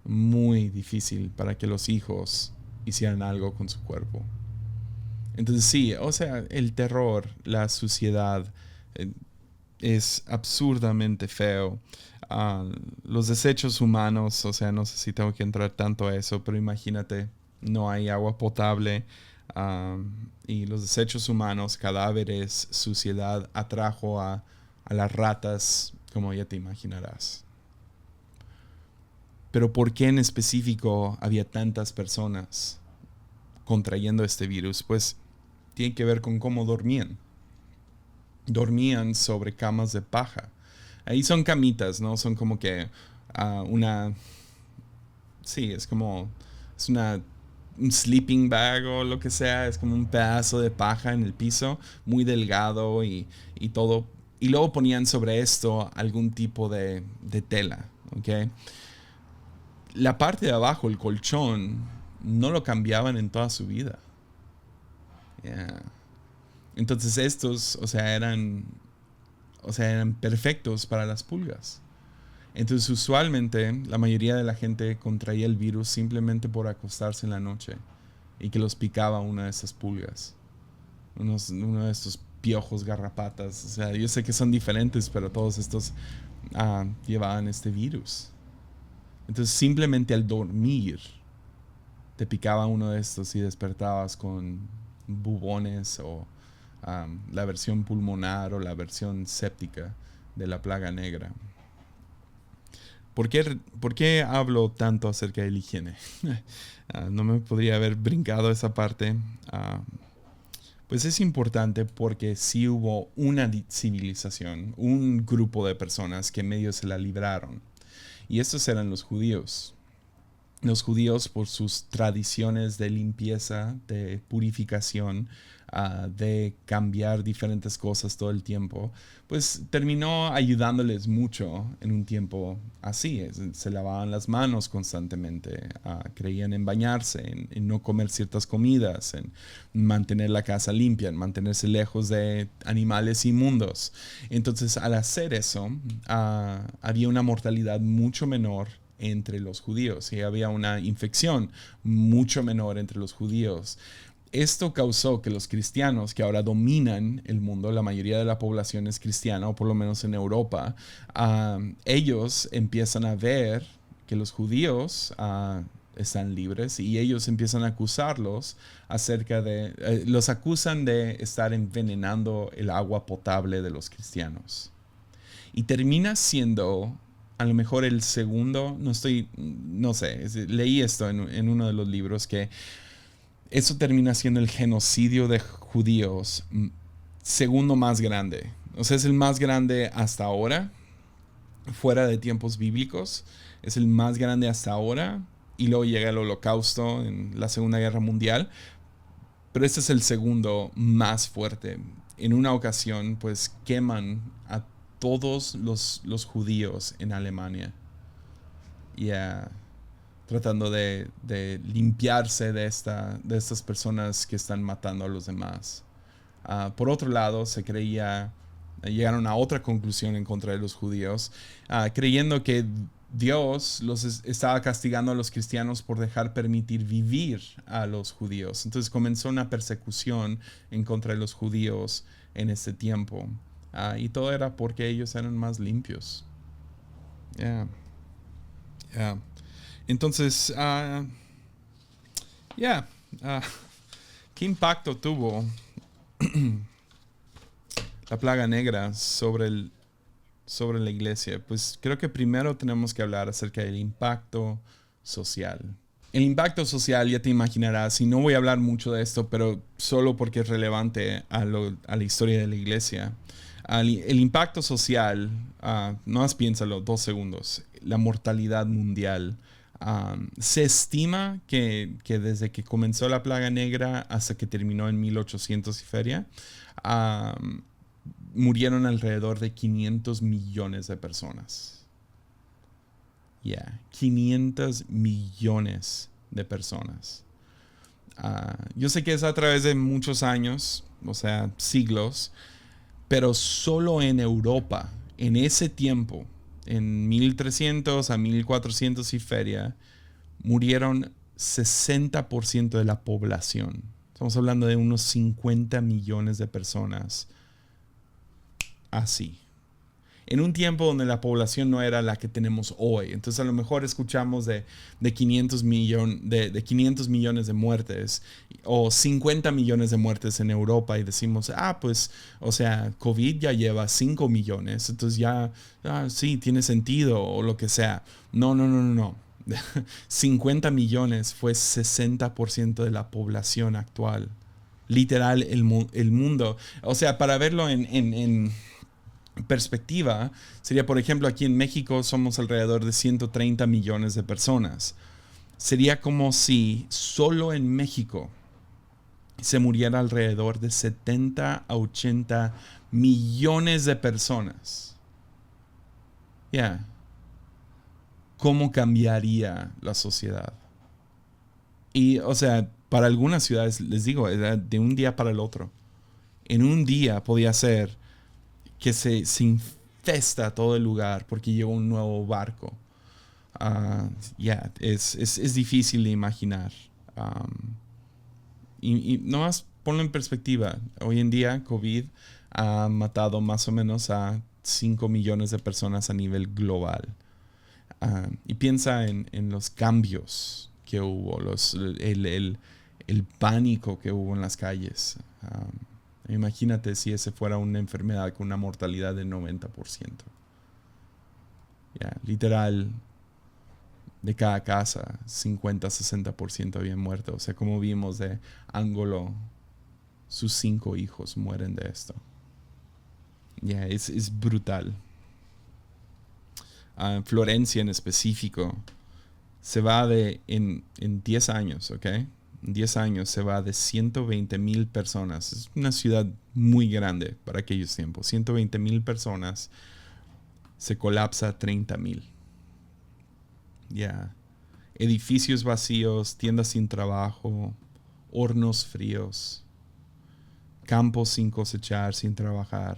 muy difícil para que los hijos hicieran algo con su cuerpo. Entonces sí, o sea, el terror, la suciedad, es absurdamente feo. Los desechos humanos, o sea, no sé si tengo que entrar tanto a eso, pero imagínate, no hay agua potable, y los desechos humanos, cadáveres, suciedad, atrajo a las ratas, como ya te imaginarás. Pero ¿por qué en específico había tantas personas contrayendo este virus? Pues tiene que ver con cómo dormían. Dormían sobre camas de paja. Ahí son camitas, ¿no? Son como que una... Sí, es como... Es un sleeping bag o lo que sea. Es como un pedazo de paja en el piso, muy delgado y todo. Y luego ponían sobre esto algún tipo de tela, ¿ok? La parte de abajo, el colchón, no lo cambiaban en toda su vida. Yeah. Entonces estos, eran perfectos para las pulgas. Entonces usualmente la mayoría de la gente contraía el virus simplemente por acostarse en la noche y que los picaba una de esas pulgas. Uno de estos piojos garrapatas. O sea, yo sé que son diferentes, pero todos estos llevaban este virus. Entonces simplemente al dormir te picaba uno de estos y despertabas con bubones o la versión pulmonar o la versión séptica de la plaga negra. ¿Por qué hablo tanto acerca de la higiene? No me podría haber brincado esa parte. Pues es importante porque sí hubo una civilización, un grupo de personas que medio se la libraron. Y estos eran los judíos. Los judíos, por sus tradiciones de limpieza, de purificación, de cambiar diferentes cosas todo el tiempo, pues terminó ayudándoles mucho en un tiempo así. Se lavaban las manos constantemente, creían en bañarse, en no comer ciertas comidas, en mantener la casa limpia, en mantenerse lejos de animales inmundos. Entonces, al hacer eso, había una mortalidad mucho menor entre los judíos y había una infección mucho menor entre los judíos. Esto causó que los cristianos, que ahora dominan el mundo, la mayoría de la población es cristiana, o por lo menos en Europa, ellos empiezan a ver que los judíos están libres y ellos empiezan a acusarlos los acusan de estar envenenando el agua potable de los cristianos. Y termina siendo a lo mejor el segundo, no sé, leí esto en uno de los libros, que eso termina siendo el genocidio de judíos segundo más grande. O sea, es el más grande hasta ahora, fuera de tiempos bíblicos. Es el más grande hasta ahora. Y luego llega el Holocausto en la Segunda Guerra Mundial. Pero este es el segundo más fuerte. En una ocasión, pues queman a todos los judíos en Alemania. Tratando de limpiarse de estas personas que están matando a los demás. Por otro lado, llegaron a otra conclusión en contra de los judíos, creyendo que Dios los estaba castigando a los cristianos por dejar permitir vivir a los judíos. Entonces comenzó una persecución en contra de los judíos en este tiempo. Y todo era porque ellos eran más limpios. Yeah. Yeah. Entonces, ¿qué impacto tuvo la plaga negra sobre la iglesia? Pues creo que primero tenemos que hablar acerca del impacto social. El impacto social, ya te imaginarás, y no voy a hablar mucho de esto, pero solo porque es relevante a la historia de la iglesia. El impacto social, no más piénsalo, 2 segundos, la mortalidad mundial. Se estima que desde que comenzó la plaga negra hasta que terminó en 1800 y feria, murieron alrededor de 500 millones de personas. 500 millones de personas. Yo sé que es a través de muchos años, o sea, siglos, pero solo en Europa, en ese tiempo, en 1300 a 1400 y feria, murieron 60% de la población. Estamos hablando de unos 50 millones de personas así. En un tiempo donde la población no era la que tenemos hoy. Entonces a lo mejor escuchamos de 500 millones de muertes o 50 millones de muertes en Europa y decimos, pues, o sea, COVID ya lleva 5 millones, entonces ya, sí, tiene sentido o lo que sea. No. 50 millones fue 60% de la población actual. Literal, el mundo. O sea, para verlo en perspectiva, sería, por ejemplo, aquí en México somos alrededor de 130 millones de personas. Sería como si solo en México se muriera alrededor de 70 a 80 millones de personas. ¿Cómo cambiaría la sociedad? Y, o sea, para algunas ciudades, les digo, era de un día para el otro. En un día podía ser que se infesta todo el lugar porque llegó un nuevo barco. Es difícil de imaginar. Um, y nomás ponlo en perspectiva. Hoy en día COVID ha matado más o menos a 5 millones de personas a nivel global. Y piensa en los cambios que hubo, el pánico que hubo en las calles. Imagínate si ese fuera una enfermedad con una mortalidad del 90%. Literal, de cada casa, 50-60% habían muerto. O sea, como vimos de Ángulo, sus 5 hijos mueren de esto. Es brutal. Florencia en específico se va en 10 años, ¿ok? En 10 años se va de 120,000 personas. Es una ciudad muy grande para aquellos tiempos. 120,000 personas, se colapsa a 30,000. Edificios vacíos, tiendas sin trabajo, hornos fríos, campos sin cosechar, sin trabajar.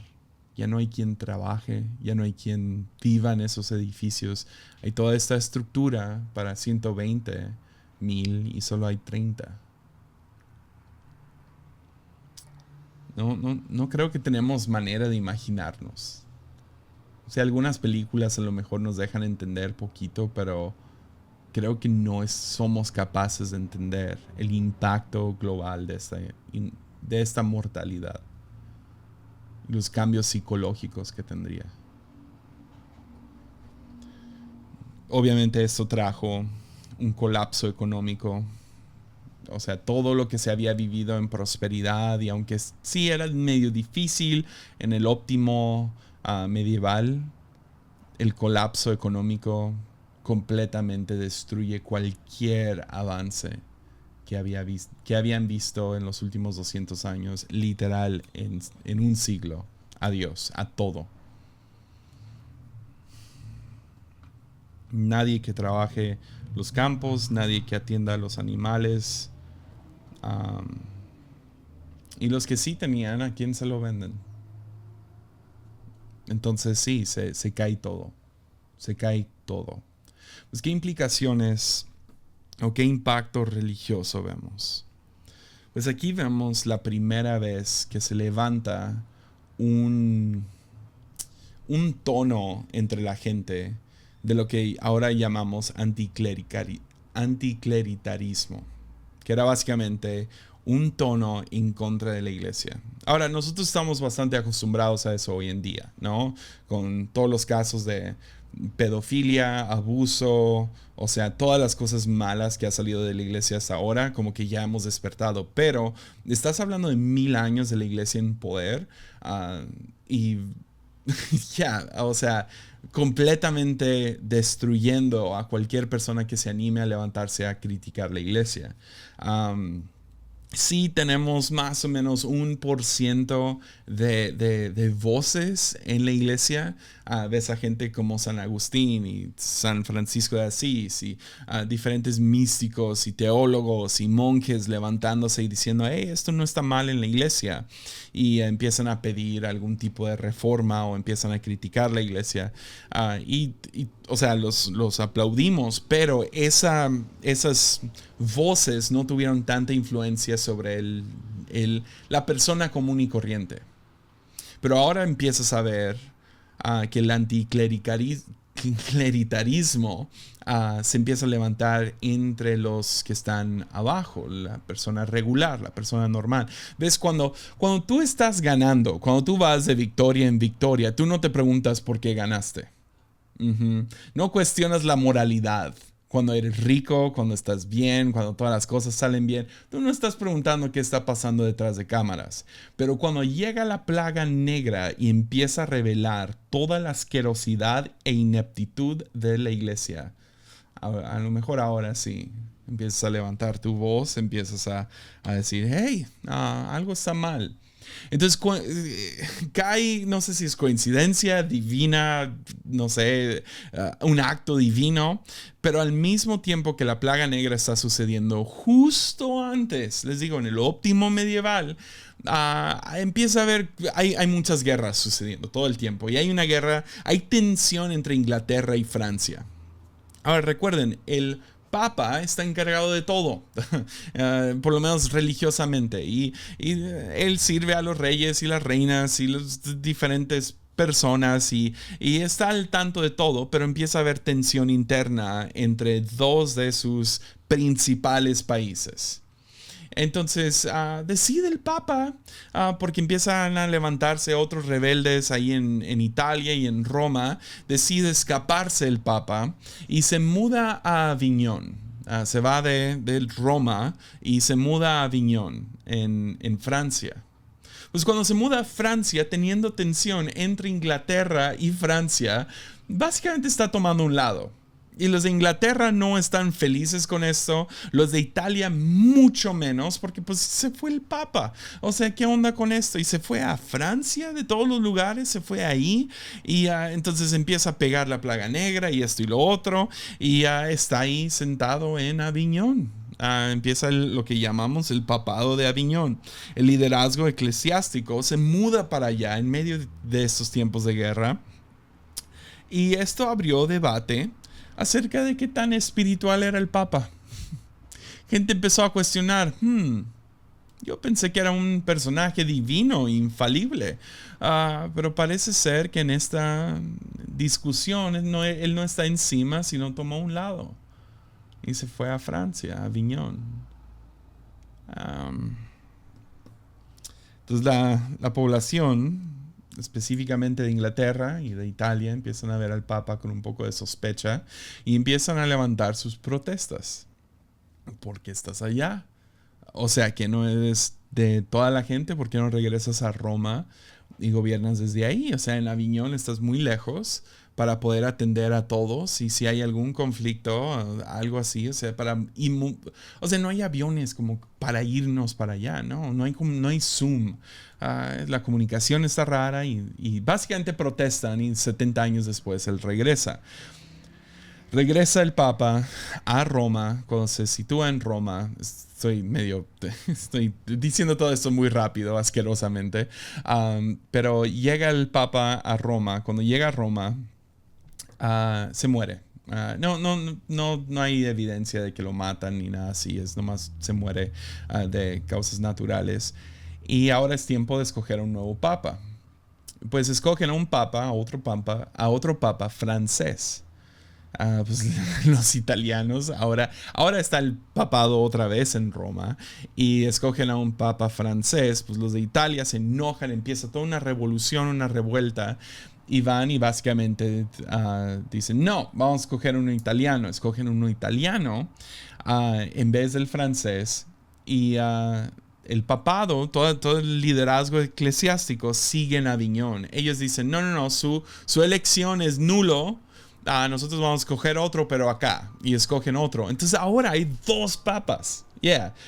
Ya no hay quien trabaje, ya no hay quien viva en esos edificios. Hay toda esta estructura para 120,000 y solo hay 30. No creo que tenemos manera de imaginarnos. O sea, algunas películas a lo mejor nos dejan entender poquito, pero creo que no somos capaces de entender el impacto global de esta mortalidad. Los cambios psicológicos que tendría. Obviamente esto trajo un colapso económico. O sea, todo lo que se había vivido en prosperidad, y aunque sí era medio difícil en el óptimo medieval, el colapso económico completamente destruye cualquier avance que habían visto en los últimos 200 años, literal, en un siglo. Adiós, a todo. Nadie que trabaje los campos, nadie que atienda a los animales. Y los que sí tenían, ¿a quién se lo venden? Entonces sí, se cae todo. Se cae todo. Pues, ¿qué implicaciones o qué impacto religioso vemos? Pues aquí vemos la primera vez que se levanta un tono entre la gente de lo que ahora llamamos anticleritarismo, que era básicamente un tono en contra de la iglesia. Ahora, nosotros estamos bastante acostumbrados a eso hoy en día, ¿no? Con todos los casos de pedofilia, abuso, o sea, todas las cosas malas que ha salido de la iglesia hasta ahora, como que ya hemos despertado. Pero estás hablando de 1000 años de la iglesia en poder, y o sea, completamente destruyendo a cualquier persona que se anime a levantarse a criticar la iglesia. Sí tenemos más o menos 1% de voces en la iglesia. Ves a gente como San Agustín y San Francisco de Asís y diferentes místicos y teólogos y monjes levantándose y diciendo, hey, esto no está mal en la iglesia. Y empiezan a pedir algún tipo de reforma o empiezan a criticar la iglesia. O sea, los aplaudimos, pero esas voces no tuvieron tanta influencia sobre la persona común y corriente. Pero ahora empiezas a ver que el anticleritarismo se empieza a levantar entre los que están abajo, la persona regular, la persona normal. ¿Ves? Cuando tú estás ganando, cuando tú vas de victoria en victoria, tú no te preguntas por qué ganaste. No cuestionas la moralidad. Cuando eres rico, cuando estás bien, cuando todas las cosas salen bien, tú no estás preguntando qué está pasando detrás de cámaras. Pero cuando llega la plaga negra y empieza a revelar toda la asquerosidad e ineptitud de la iglesia, a lo mejor ahora sí empiezas a levantar tu voz, empiezas a decir, hey, algo está mal. Entonces cae, no sé si es coincidencia divina, no sé, un acto divino, pero al mismo tiempo que la plaga negra está sucediendo justo antes, les digo, en el óptimo medieval, empieza a haber, hay muchas guerras sucediendo todo el tiempo y hay una guerra, hay tensión entre Inglaterra y Francia. Ahora recuerden, el Papa está encargado de todo, por lo menos religiosamente, y él sirve a los reyes y las reinas y las diferentes personas y está al tanto de todo, pero empieza a haber tensión interna entre dos de sus principales países. Entonces decide el Papa, porque empiezan a levantarse otros rebeldes ahí en Italia y en Roma, decide escaparse el Papa y se muda a Aviñón. Se va de Roma y se muda a Aviñón, en Francia. Pues cuando se muda a Francia, teniendo tensión entre Inglaterra y Francia, básicamente está tomando un lado. Y los de Inglaterra no están felices con esto. Los de Italia mucho menos, porque pues se fue el Papa. O sea, ¿qué onda con esto? Y se fue a Francia, de todos los lugares, se fue ahí. Y entonces empieza a pegar la plaga negra y esto y lo otro. Y está ahí sentado en Aviñón. Empieza lo que llamamos el papado de Aviñón. El liderazgo eclesiástico se muda para allá en medio de estos tiempos de guerra. Y esto abrió debate acerca de qué tan espiritual era el Papa. Gente empezó a cuestionar, yo pensé que era un personaje divino, infalible, pero parece ser que en esta discusión él no está encima, sino tomó un lado y se fue a Francia, a Aviñón. Entonces la población, específicamente de Inglaterra y de Italia, empiezan a ver al Papa con un poco de sospecha y empiezan a levantar sus protestas. ¿Por qué estás allá? O sea, que no eres de toda la gente, ¿por qué no regresas a Roma y gobiernas desde ahí? O sea, en Aviñón estás muy lejos para poder atender a todos y si hay algún conflicto, algo así, o sea, o sea, no hay aviones como para irnos para allá, ¿no? No hay Zoom. La comunicación está rara y básicamente protestan y 70 años después él regresa. Regresa el Papa a Roma. Cuando se sitúa en Roma, estoy diciendo todo esto muy rápido, asquerosamente, pero llega el Papa a Roma. Cuando llega a Roma, se muere. No hay evidencia de que lo matan ni nada así, es nomás se muere de causas naturales. Y ahora es tiempo de escoger a un nuevo papa. Pues escogen a otro papa francés. Pues los italianos, ahora está el papado otra vez en Roma y escogen a un papa francés. Pues los de Italia se enojan, empieza toda una revolución, una revuelta y van y básicamente dicen, no, vamos a escoger uno italiano. Escogen uno italiano en vez del francés y el papado, todo el liderazgo eclesiástico sigue en Aviñón. Ellos dicen, no, su elección es nulo. Nosotros vamos a escoger otro, pero acá. Y escogen otro. Entonces ahora hay dos papas.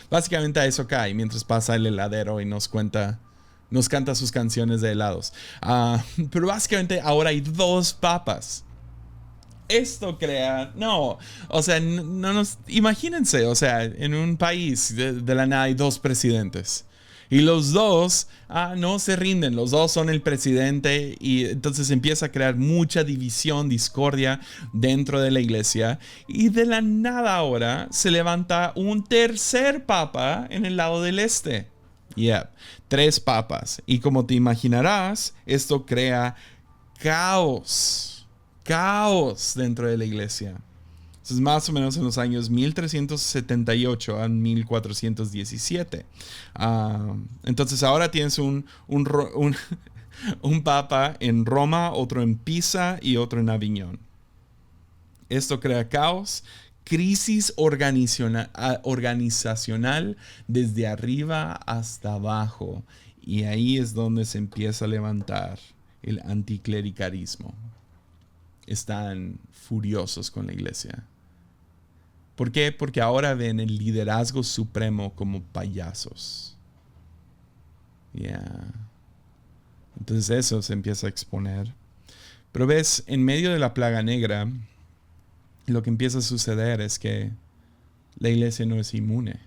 Básicamente a eso cae mientras pasa el heladero y nos canta sus canciones de helados. Pero básicamente ahora hay dos papas. Esto crea, no, o sea, imagínense, o sea, en un país de la nada hay dos presidentes. Y los dos no se rinden, los dos son el presidente y entonces empieza a crear mucha división, discordia dentro de la iglesia. Y de la nada ahora se levanta un tercer papa en el lado del este. Tres papas. Y como te imaginarás, esto crea caos dentro de la iglesia. Entonces, más o menos en los años 1378 a 1417. Entonces, ahora tienes un papa en Roma, otro en Pisa y otro en Aviñón. Esto crea caos, crisis organizacional desde arriba hasta abajo. Y ahí es donde se empieza a levantar el anticlericalismo. Están furiosos con la iglesia. ¿Por qué? Porque ahora ven el liderazgo supremo como payasos. Yeah. Entonces eso se empieza a exponer. Pero ves, en medio de la plaga negra, lo que empieza a suceder es que la iglesia no es inmune.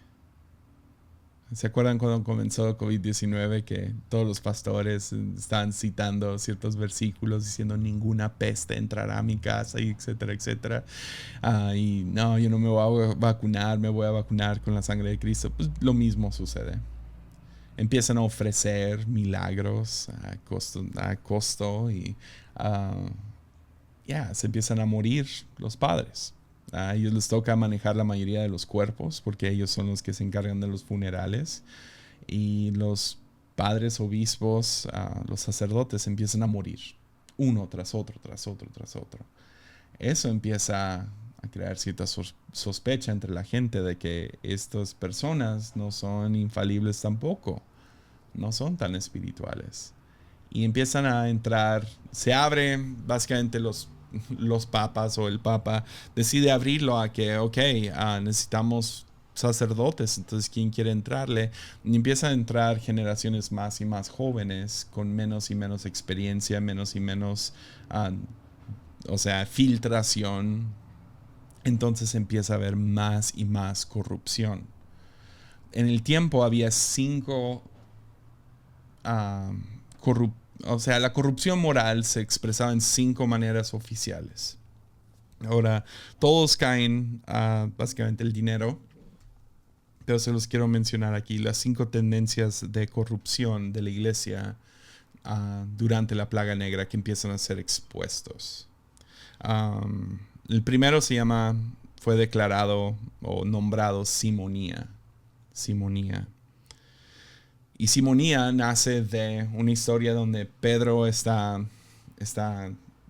¿Se acuerdan cuando comenzó COVID-19 que todos los pastores estaban citando ciertos versículos diciendo ninguna peste entrará a mi casa, y etcétera, etcétera? Y no, yo no me voy a vacunar, me voy a vacunar con la sangre de Cristo. Pues lo mismo sucede. Empiezan a ofrecer milagros a costo y se empiezan a morir los padres. A ellos les toca manejar la mayoría de los cuerpos porque ellos son los que se encargan de los funerales. Y los padres, obispos, los sacerdotes empiezan a morir. Uno tras otro, tras otro, tras otro. Eso empieza a crear cierta sospecha entre la gente de que estas personas no son infalibles tampoco. No son tan espirituales. Y empiezan a entrar, se abren básicamente los papas o el papa decide abrirlo a que, necesitamos sacerdotes, entonces ¿quién quiere entrarle? Y empiezan a entrar generaciones más y más jóvenes con menos y menos experiencia, menos y menos, filtración. Entonces empieza a haber más y más corrupción. En el tiempo había 5 la corrupción moral se expresaba en 5 maneras oficiales. Ahora, todos caen básicamente el dinero, pero se los quiero mencionar aquí, las 5 tendencias de corrupción de la iglesia durante la plaga negra que empiezan a ser expuestos. El primero fue declarado o nombrado simonía. Simonía. Y simonía nace de una historia donde Pedro está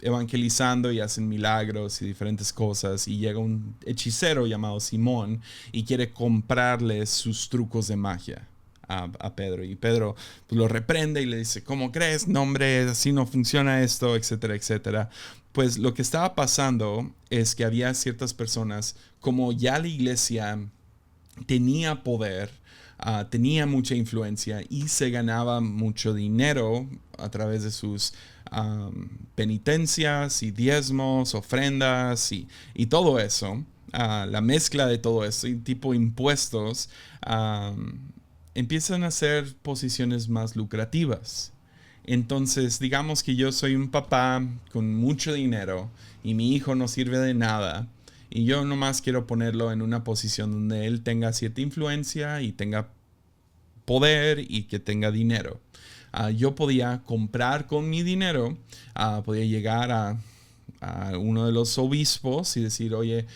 evangelizando y hacen milagros y diferentes cosas. Y llega un hechicero llamado Simón y quiere comprarle sus trucos de magia a Pedro. Y Pedro pues, lo reprende y le dice, ¿cómo crees? No, hombre, así no funciona esto, etcétera, etcétera. Pues lo que estaba pasando es que había ciertas personas, como ya la iglesia tenía poder, tenía mucha influencia y se ganaba mucho dinero a través de sus penitencias y diezmos, ofrendas y todo eso. La mezcla de todo eso y tipo impuestos empiezan a ser posiciones más lucrativas. Entonces, digamos que yo soy un papá con mucho dinero y mi hijo no sirve de nada. Y yo nomás quiero ponerlo en una posición donde él tenga cierta influencia y tenga poder y que tenga dinero. Yo podía comprar con mi dinero, podía llegar a uno de los obispos y decir, oye,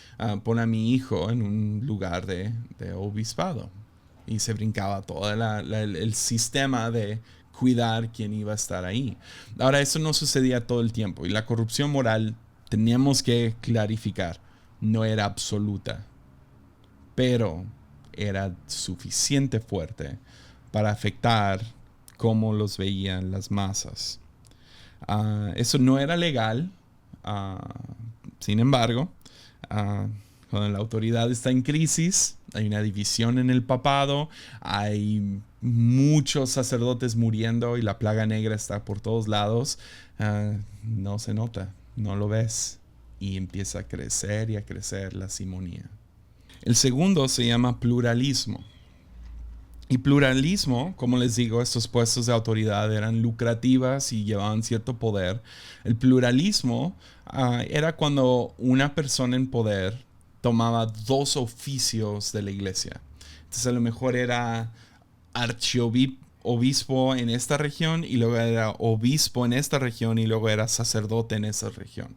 pon a mi hijo en un lugar de obispado. Y se brincaba todo el sistema de cuidar quién iba a estar ahí. Ahora, eso no sucedía todo el tiempo y la corrupción moral, teníamos que clarificar, no era absoluta, pero era suficiente fuerte para afectar cómo los veían las masas. Eso no era legal, sin embargo, cuando la autoridad está en crisis, hay una división en el papado, hay muchos sacerdotes muriendo y la plaga negra está por todos lados, no se nota, no lo ves. Y empieza a crecer y a crecer la simonía. El segundo se llama pluralismo. Y pluralismo, como les digo, estos puestos de autoridad eran lucrativas y llevaban cierto poder. El pluralismo era cuando una persona en poder tomaba 2 oficios de la iglesia. Entonces a lo mejor era archiobispo en esta región y luego era obispo en esta región y luego era sacerdote en esa región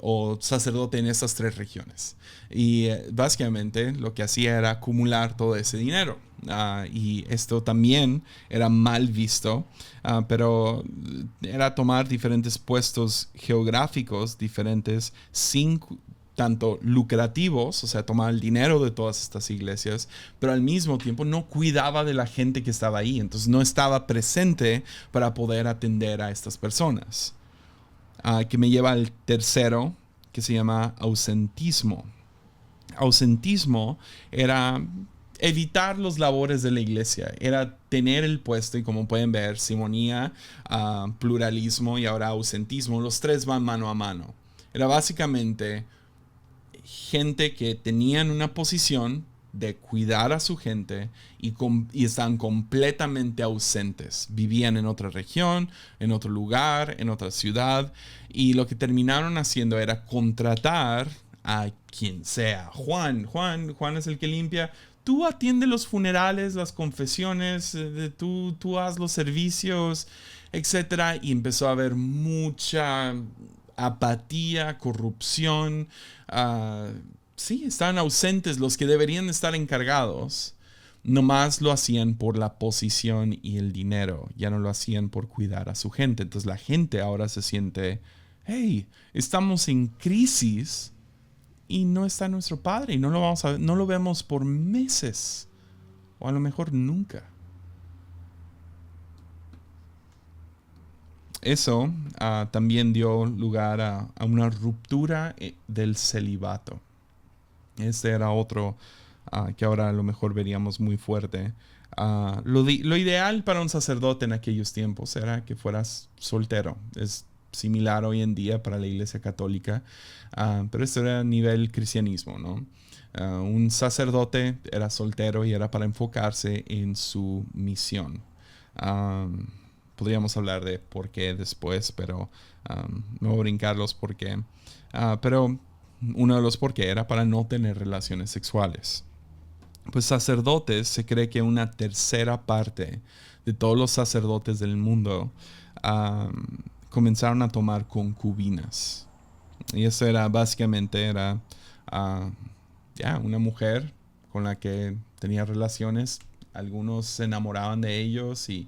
o sacerdote en esas 3 regiones y básicamente lo que hacía era acumular todo ese dinero y esto también era mal visto, pero era tomar diferentes puestos geográficos diferentes sin tanto lucrativos, o sea, tomaba el dinero de todas estas iglesias, pero al mismo tiempo no cuidaba de la gente que estaba ahí, entonces no estaba presente para poder atender a estas personas. Que me lleva al tercero, que se llama ausentismo. Ausentismo era evitar los labores de la iglesia, era tener el puesto y como pueden ver, simonía, pluralismo y ahora ausentismo, los tres van mano a mano. Era básicamente gente que tenían una posición de cuidar a su gente y estaban completamente ausentes. Vivían en otra región, en otro lugar, en otra ciudad y lo que terminaron haciendo era contratar a quien sea. Juan es el que limpia. Tú atiende los funerales, las confesiones, tú haz los servicios, etcétera. Y empezó a haber mucha apatía, corrupción. Sí, estaban ausentes los que deberían estar encargados. Nomás lo hacían por la posición y el dinero. Ya no lo hacían por cuidar a su gente. Entonces la gente ahora se siente, hey, estamos en crisis y no está nuestro padre y no lo vemos por meses o a lo mejor nunca. Eso también dio lugar a una ruptura del celibato. Este era otro que ahora a lo mejor veríamos muy fuerte. Lo ideal para un sacerdote en aquellos tiempos era que fueras soltero. Es similar hoy en día para la Iglesia Católica, pero esto era a nivel cristianismo, ¿no? Un sacerdote era soltero y era para enfocarse en su misión. Podríamos hablar de por qué después, pero no voy a brincar los por qué. Pero uno de los por qué era para no tener relaciones sexuales. Pues sacerdotes, se cree que una tercera parte de todos los sacerdotes del mundo comenzaron a tomar concubinas. Y eso era básicamente una mujer con la que tenía relaciones. Algunos se enamoraban de ellos y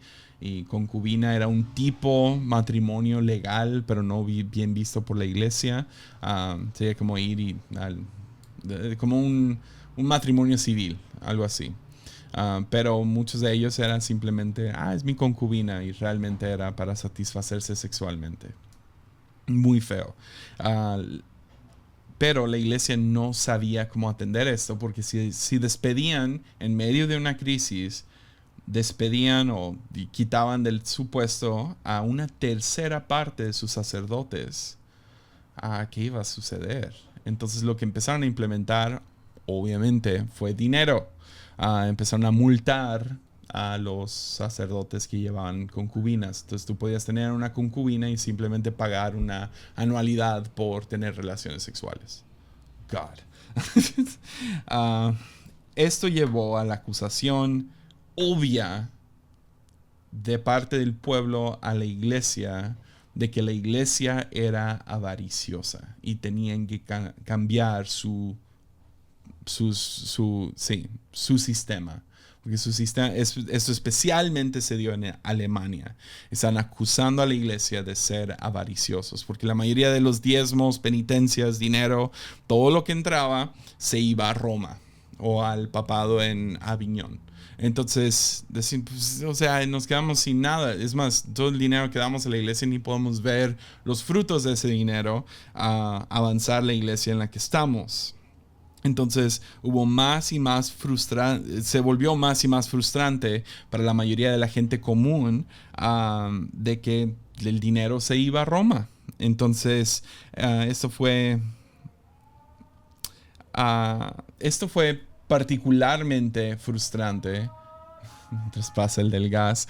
concubina era un tipo matrimonio legal, pero no bien visto por la iglesia. Sería como ir como un matrimonio civil, algo así. Pero muchos de ellos eran simplemente, es mi concubina, y realmente era para satisfacerse sexualmente. Muy feo. Pero la iglesia no sabía cómo atender esto, porque si despedían en medio de una crisis, despedían o quitaban del su puesto a una tercera parte de sus sacerdotes, ¿qué iba a suceder? Entonces lo que empezaron a implementar, obviamente, fue dinero. Empezaron a multar a los sacerdotes que llevaban concubinas. Entonces tú podías tener una concubina y simplemente pagar una anualidad por tener relaciones sexuales. God. Esto llevó a la acusación obvia de parte del pueblo a la iglesia de que la iglesia era avariciosa y tenían que cambiar su sistema. Porque su sistema, esto especialmente se dio en Alemania. Están acusando a la iglesia de ser avariciosos, porque la mayoría de los diezmos, penitencias, dinero, todo lo que entraba se iba a Roma o al papado en Aviñón. Entonces, nos quedamos sin nada. Es más, todo el dinero que damos a la iglesia ni podemos ver los frutos de ese dinero avanzar la iglesia en la que estamos. Entonces hubo más y más se volvió más y más frustrante para la mayoría de la gente común de que el dinero se iba a Roma. Entonces esto fue particularmente frustrante. Mientras pasa el del gas.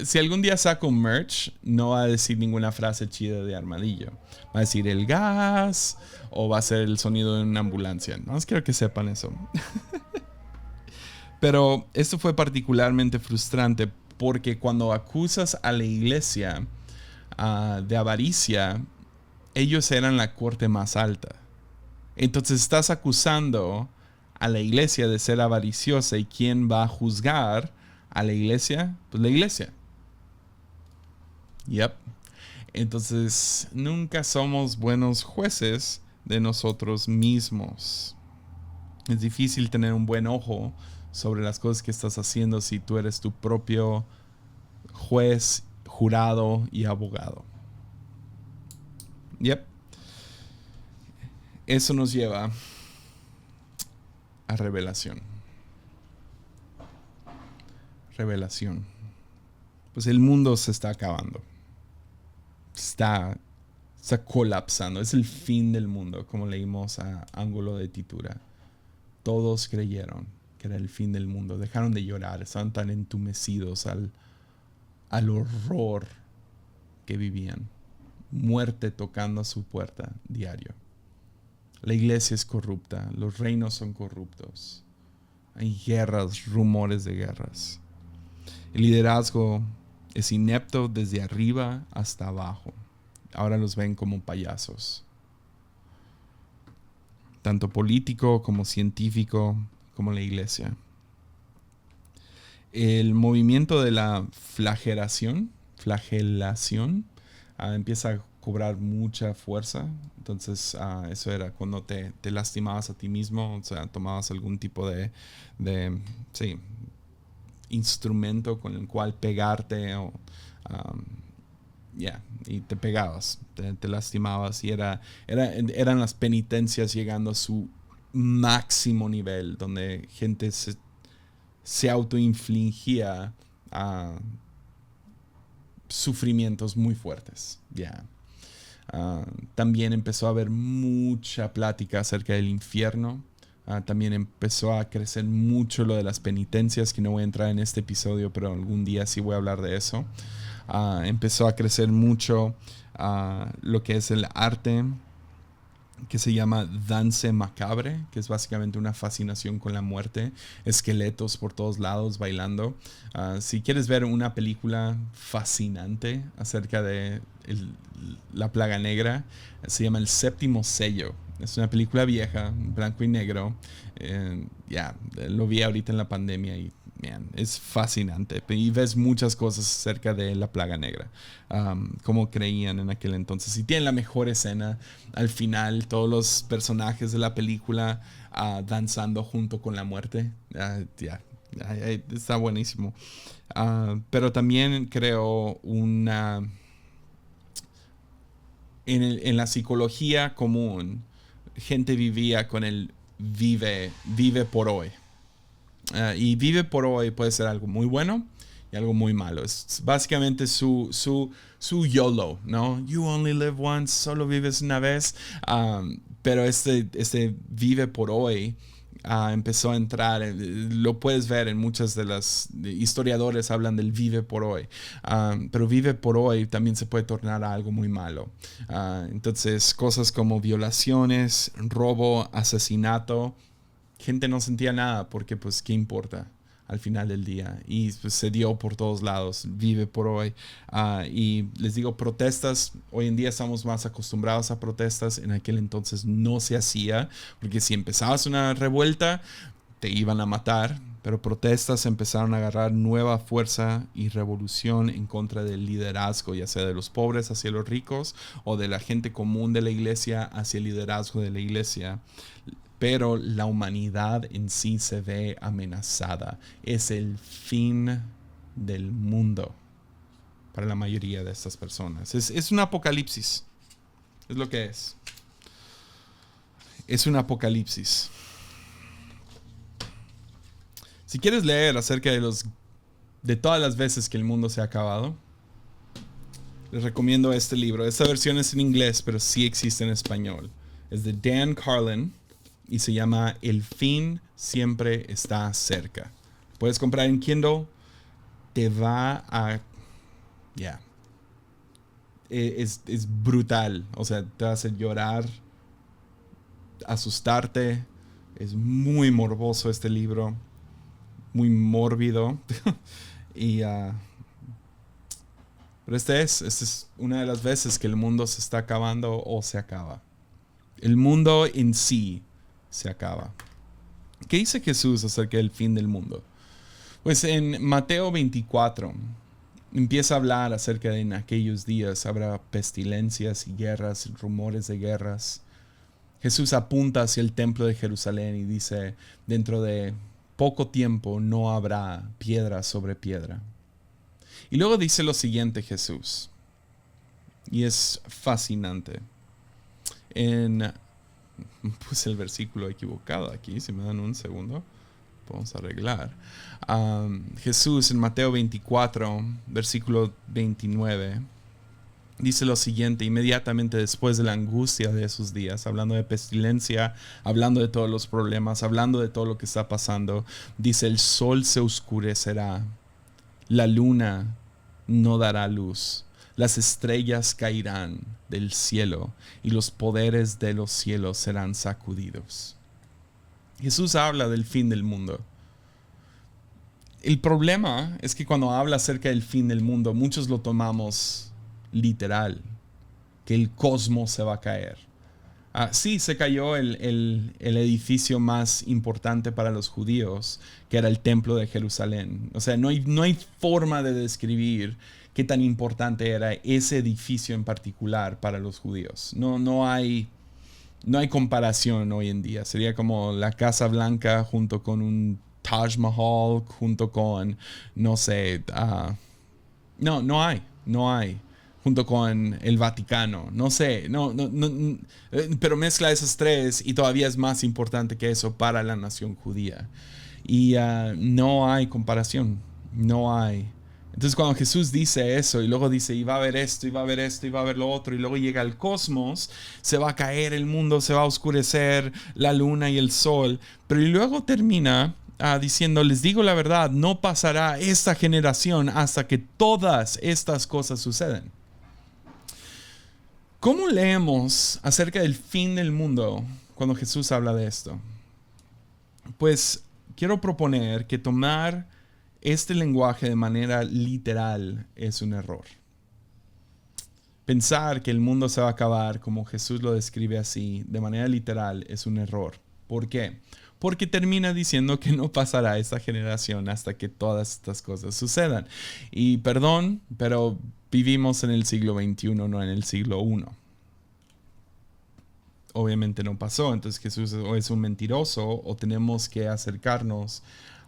Si algún día saco merch, no va a decir ninguna frase chida de Armadillo. Va a decir el gas o va a ser el sonido de una ambulancia. No más quiero que sepan eso. Pero esto fue particularmente frustrante porque cuando acusas a la iglesia de avaricia, ellos eran la corte más alta. Entonces estás acusando a la iglesia de ser avariciosa, y ¿quién va a juzgar a la iglesia? Pues la iglesia. Yep. Entonces nunca somos buenos jueces de nosotros mismos. Es difícil tener un buen ojo sobre las cosas que estás haciendo si tú eres tu propio juez, jurado y abogado. Yep. Eso nos lleva a revelación. Revelación. Pues el mundo se está acabando. Está colapsando. Es el fin del mundo, como leímos a ángulo de titura. Todos creyeron que era el fin del mundo. Dejaron de llorar. Estaban tan entumecidos al horror que vivían. Muerte tocando a su puerta diario. La iglesia es corrupta. Los reinos son corruptos. Hay guerras, rumores de guerras. El liderazgo es inepto desde arriba hasta abajo. Ahora los ven como payasos. Tanto político como científico como la iglesia. El movimiento de la flagelación empieza a cobrar mucha fuerza. Entonces eso era cuando te lastimabas a ti mismo, o sea, tomabas algún tipo de instrumento con el cual pegarte y te pegabas, te lastimabas y eran las penitencias llegando a su máximo nivel, donde gente se autoinfligía sufrimientos muy fuertes. También empezó a haber mucha plática acerca del infierno. También empezó a crecer mucho lo de las penitencias, que no voy a entrar en este episodio, pero algún día sí voy a hablar de eso. Empezó a crecer mucho lo que es el arte que se llama Danse Macabre, que es básicamente una fascinación con la muerte, esqueletos por todos lados bailando. Si quieres ver una película fascinante acerca de la plaga negra, se llama El Séptimo Sello. Es una película vieja, blanco y negro. Lo vi ahorita en la pandemia y es fascinante. Y ves muchas cosas acerca de la plaga negra, como creían en aquel entonces. Y tienen la mejor escena al final, todos los personajes de la película danzando junto con la muerte. Está buenísimo. Pero también creo en la psicología común, gente vivía con el vive por hoy. Y vive por hoy puede ser algo muy bueno y algo muy malo. Es básicamente su YOLO, ¿no? You only live once, solo vives una vez. Pero este vive por hoy empezó a entrar, lo puedes ver en muchas de las historiadores hablan del vive por hoy, pero vive por hoy también se puede tornar a algo muy malo. Entonces cosas como violaciones, robo, asesinato, gente no sentía nada porque pues qué importa al final del día, y pues, se dio por todos lados, vive por hoy. Y les digo, protestas, hoy en día estamos más acostumbrados a protestas, en aquel entonces no se hacía, porque si empezabas una revuelta te iban a matar, pero protestas empezaron a agarrar nueva fuerza y revolución en contra del liderazgo, ya sea de los pobres hacia los ricos o de la gente común de la iglesia hacia el liderazgo de la iglesia. Pero la humanidad en sí se ve amenazada. Es el fin del mundo para la mayoría de estas personas. Es un apocalipsis. Es lo que es. Es un apocalipsis. Si quieres leer acerca de todas las veces que el mundo se ha acabado, les recomiendo este libro. Esta versión es en inglés, pero sí existe en español. Es de Dan Carlin. Y se llama El fin siempre está cerca. Puedes comprar en Kindle. Te va a... Es brutal. O sea, te va a hacer llorar, asustarte. Es muy morboso este libro. Muy mórbido. Pero esta es una de las veces que el mundo se está acabando o se acaba. El mundo en sí se acaba. ¿Qué dice Jesús acerca del fin del mundo? Pues en Mateo 24 empieza a hablar acerca de en aquellos días habrá pestilencias y guerras, rumores de guerras. Jesús apunta hacia el templo de Jerusalén y dice, dentro de poco tiempo no habrá piedra sobre piedra. Y luego dice lo siguiente Jesús, y es fascinante. En Puse el versículo equivocado aquí. Si me dan un segundo, podemos arreglar. Jesús en Mateo 24, versículo 29, dice lo siguiente: inmediatamente después de la angustia de esos días, hablando de pestilencia, hablando de todos los problemas, hablando de todo lo que está pasando, dice: el sol se oscurecerá, la luna no dará luz, las estrellas caerán del cielo y los poderes de los cielos serán sacudidos. Jesús habla del fin del mundo. El problema es que cuando habla acerca del fin del mundo, muchos lo tomamos literal, que el cosmos se va a caer. Sí, se cayó el edificio más importante para los judíos, que era el templo de Jerusalén. O sea, no hay forma de describir qué tan importante era ese edificio en particular para los judíos. No hay comparación hoy en día. Sería como la Casa Blanca junto con un Taj Mahal, junto con, no sé, no hay. Junto con el Vaticano, no sé, pero mezcla esos tres y todavía es más importante que eso para la nación judía. Y no hay comparación, no hay. Entonces cuando Jesús dice eso y luego dice, y va a haber esto, y va a haber esto, y va a haber lo otro, y luego llega el cosmos, se va a caer el mundo, se va a oscurecer la luna y el sol, pero y luego termina diciendo: les digo la verdad, no pasará esta generación hasta que todas estas cosas sucedan. ¿Cómo leemos acerca del fin del mundo cuando Jesús habla de esto? Pues quiero proponer que tomar este lenguaje de manera literal es un error. Pensar que el mundo se va a acabar como Jesús lo describe así, de manera literal, es un error. ¿Por qué? Porque termina diciendo que no pasará esta generación hasta que todas estas cosas sucedan. Y perdón, pero vivimos en el siglo XXI, no en el siglo I. Obviamente no pasó, entonces Jesús o es un mentiroso o tenemos que acercarnos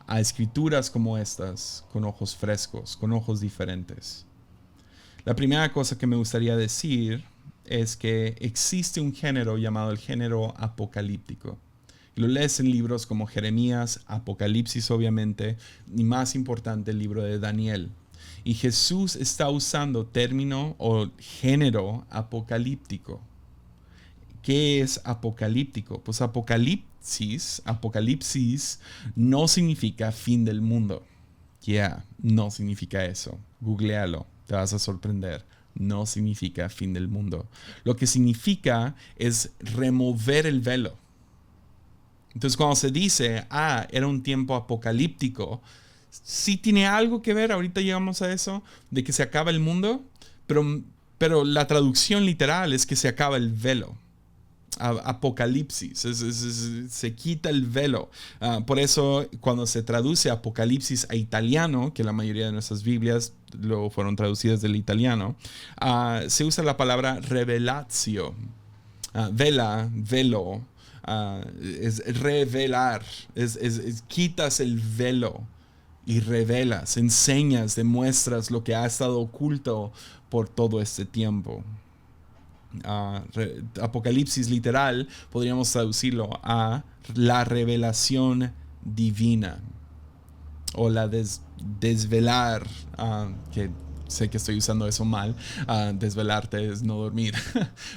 a escrituras como estas con ojos frescos, con ojos diferentes. La primera cosa que me gustaría decir es que existe un género llamado el género apocalíptico. Lo lees en libros como Jeremías, Apocalipsis obviamente, y más importante el libro de Daniel. Y Jesús está usando término o género apocalíptico. ¿Qué es apocalíptico? Pues apocalipsis no significa fin del mundo. No significa eso. Googlealo, te vas a sorprender. No significa fin del mundo. Lo que significa es remover el velo. Entonces cuando se dice, era un tiempo apocalíptico, sí tiene algo que ver, ahorita llegamos a eso, de que se acaba el mundo, pero la traducción literal es que se acaba el velo. Apocalipsis, se quita el velo. Por eso cuando se traduce Apocalipsis a italiano, que la mayoría de nuestras Biblias lo fueron traducidas del italiano, se usa la palabra revelatio. Velo, es revelar, quitas el velo y revelas, enseñas, demuestras lo que ha estado oculto por todo este tiempo. Apocalipsis literal podríamos traducirlo a la revelación divina o la desvelar, que sé que estoy usando eso mal. Desvelarte es no dormir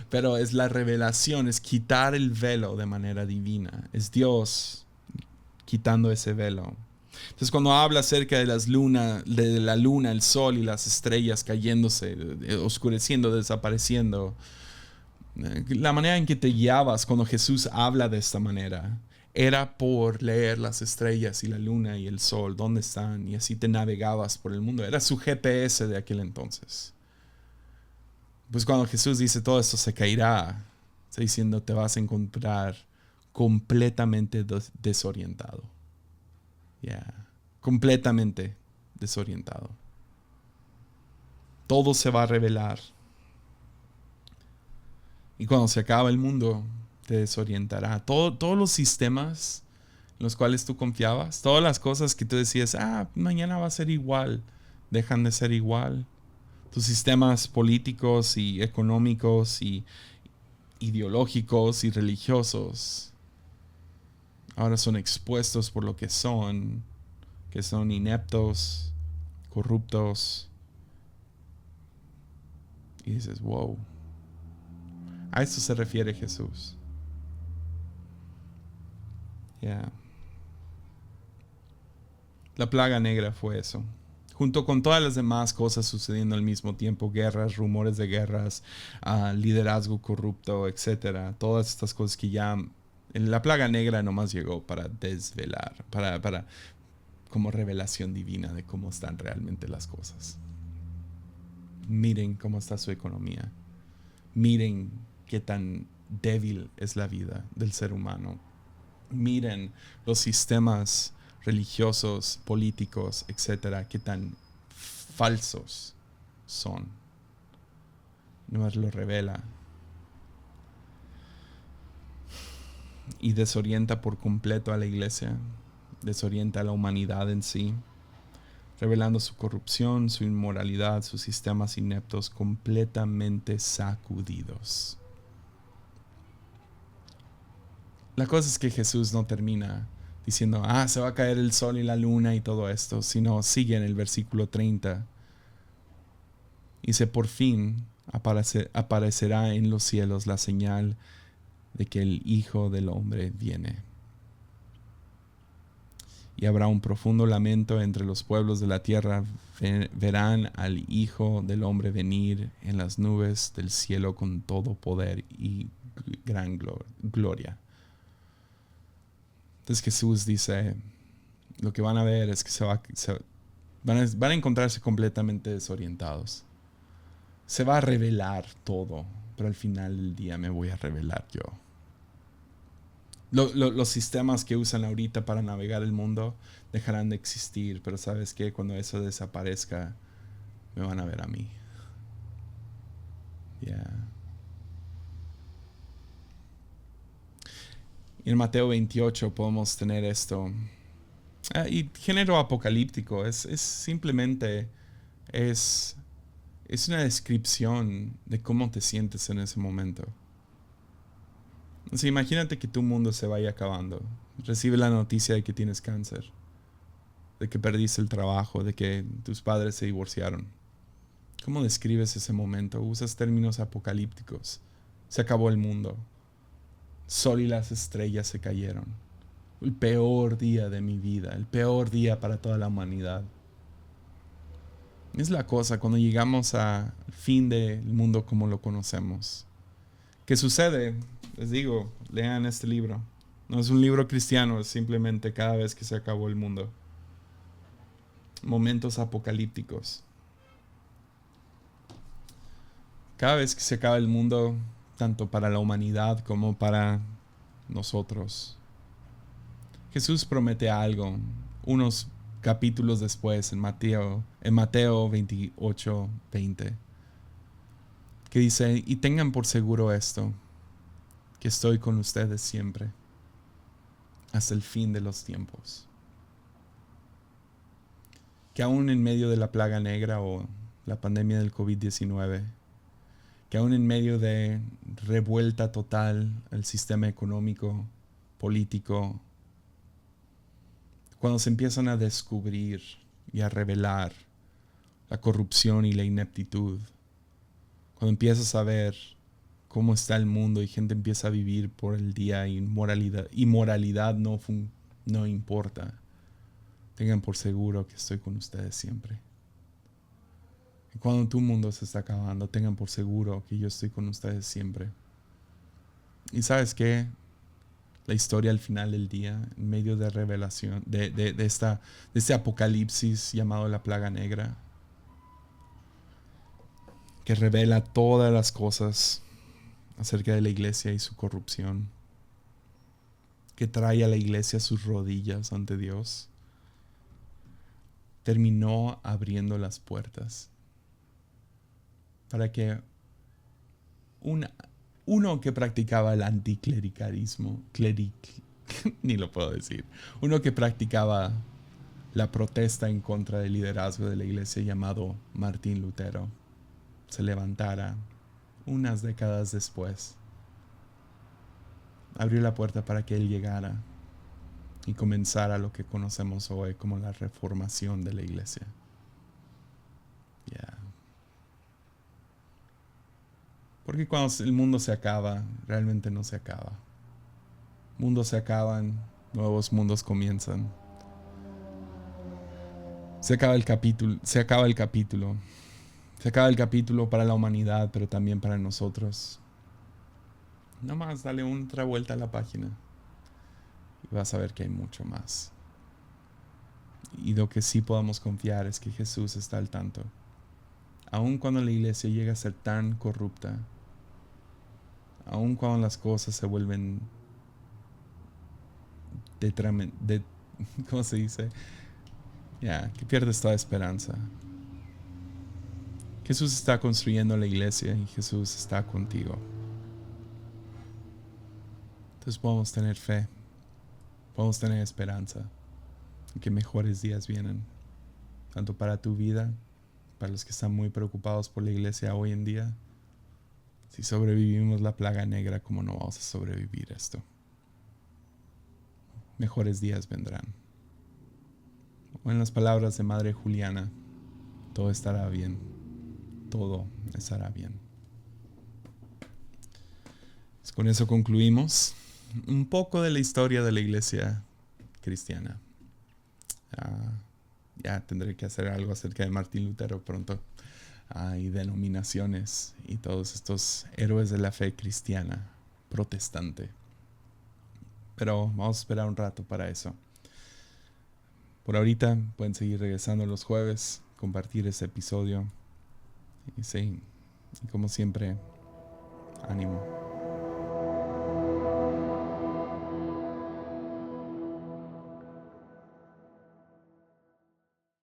pero es la revelación, es quitar el velo de manera divina, es Dios quitando ese velo. Entonces cuando habla acerca de de la luna, el sol y las estrellas cayéndose, oscureciendo, desapareciendo, la manera en que te guiabas cuando Jesús habla de esta manera era por leer las estrellas y la luna y el sol, dónde están, y así te navegabas por el mundo. Era su GPS de aquel entonces. Pues cuando Jesús dice todo esto se caerá, está diciendo te vas a encontrar completamente desorientado. Completamente desorientado. Todo se va a revelar. Y cuando se acaba el mundo, te desorientará. Todos los sistemas en los cuales tú confiabas, todas las cosas que tú decías, mañana va a ser igual, dejan de ser igual. Tus sistemas políticos y económicos y ideológicos y religiosos ahora son expuestos por lo que son ineptos, corruptos. Y dices, wow, a eso se refiere Jesús. Yeah. La plaga negra fue eso. Junto con todas las demás cosas sucediendo al mismo tiempo, guerras, rumores de guerras, liderazgo corrupto, etcétera. Todas estas cosas que ya la plaga negra nomás llegó para desvelar, para como revelación divina de cómo están realmente las cosas. Miren cómo está su economía. Miren qué tan débil es la vida del ser humano. Miren los sistemas religiosos, políticos, etcétera, qué tan falsos son. Nos lo revela. Y desorienta por completo a la iglesia, desorienta a la humanidad en sí, revelando su corrupción, su inmoralidad, sus sistemas ineptos completamente sacudidos. La cosa es que Jesús no termina diciendo, se va a caer el sol y la luna y todo esto, sino sigue en el versículo 30. Dice, por fin aparecerá en los cielos la señal de que el Hijo del Hombre viene. Y habrá un profundo lamento entre los pueblos de la tierra. Verán al Hijo del Hombre venir en las nubes del cielo con todo poder y gran gloria. Entonces Jesús dice, lo que van a ver es que van a encontrarse completamente desorientados. Se va a revelar todo, pero al final del día me voy a revelar yo. Los sistemas que usan ahorita para navegar el mundo dejarán de existir, pero ¿sabes qué? Cuando eso desaparezca, me van a ver a mí. Y en Mateo 28 podemos tener esto. Y género apocalíptico es simplemente es una descripción de cómo te sientes en ese momento. O sea, imagínate que tu mundo se vaya acabando. Recibe la noticia de que tienes cáncer, de que perdiste el trabajo, de que tus padres se divorciaron. ¿Cómo describes ese momento? Usas términos apocalípticos. Se acabó el mundo. Sol y las estrellas se cayeron. El peor día de mi vida, el peor día para toda la humanidad. Es la cosa cuando llegamos al fin del mundo como lo conocemos. ¿Qué sucede? Les digo, lean este libro. No es un libro cristiano, es simplemente cada vez que se acabó el mundo. Momentos apocalípticos. Cada vez que se acaba el mundo, tanto para la humanidad como para nosotros, Jesús promete algo unos capítulos después en Mateo 28:20, que dice, y tengan por seguro esto, que estoy con ustedes siempre, hasta el fin de los tiempos. Que aún en medio de la plaga negra o la pandemia del COVID-19, que aún en medio de revuelta total al sistema económico, político, cuando se empiezan a descubrir y a revelar la corrupción y la ineptitud, cuando empiezas a ver cómo está el mundo y gente empieza a vivir por el día y moralidad no importa, tengan por seguro que estoy con ustedes siempre. Y cuando tu mundo se está acabando, tengan por seguro que yo estoy con ustedes siempre. Y ¿sabes qué? La historia al final del día, en medio de revelación, de este apocalipsis llamado la plaga negra, que revela todas las cosas acerca de la iglesia y su corrupción, que trae a la iglesia a sus rodillas ante Dios, terminó abriendo las puertas para que uno que practicaba el anticlericalismo, ni lo puedo decir, uno que practicaba la protesta en contra del liderazgo de la iglesia llamado Martín Lutero, se levantara unas décadas después Abrió la puerta para que Él llegara y comenzara lo que conocemos hoy como la reformación de la iglesia. Yeah. Porque cuando el mundo se acaba, realmente no se acaba. Mundos se acaban, nuevos mundos comienzan. Se acaba el capítulo. Se acaba el capítulo. Se acaba el capítulo para la humanidad, pero también para nosotros. Nomás dale otra vuelta a la página y vas a ver que hay mucho más. Y lo que sí podamos confiar es que Jesús está al tanto. Aun cuando la iglesia llega a ser tan corrupta, aun cuando las cosas se vuelven ¿cómo se dice? Que pierdes toda esperanza. Jesús está construyendo la iglesia y Jesús está contigo. Entonces podemos tener fe, podemos tener esperanza en que mejores días vienen, tanto para tu vida, para los que están muy preocupados por la iglesia hoy en día. Si sobrevivimos la plaga negra, ¿cómo no vamos a sobrevivir esto? Mejores días vendrán. O en las palabras de Madre Juliana, todo estará bien. Todo estará bien. Pues con eso concluimos un poco de la historia de la iglesia cristiana. Ya tendré que hacer algo acerca de Martín Lutero pronto. Y denominaciones y todos estos héroes de la fe cristiana protestante. Pero vamos a esperar un rato para eso. Por ahorita pueden seguir regresando los jueves, compartir este episodio. Y sí, y como siempre, ánimo.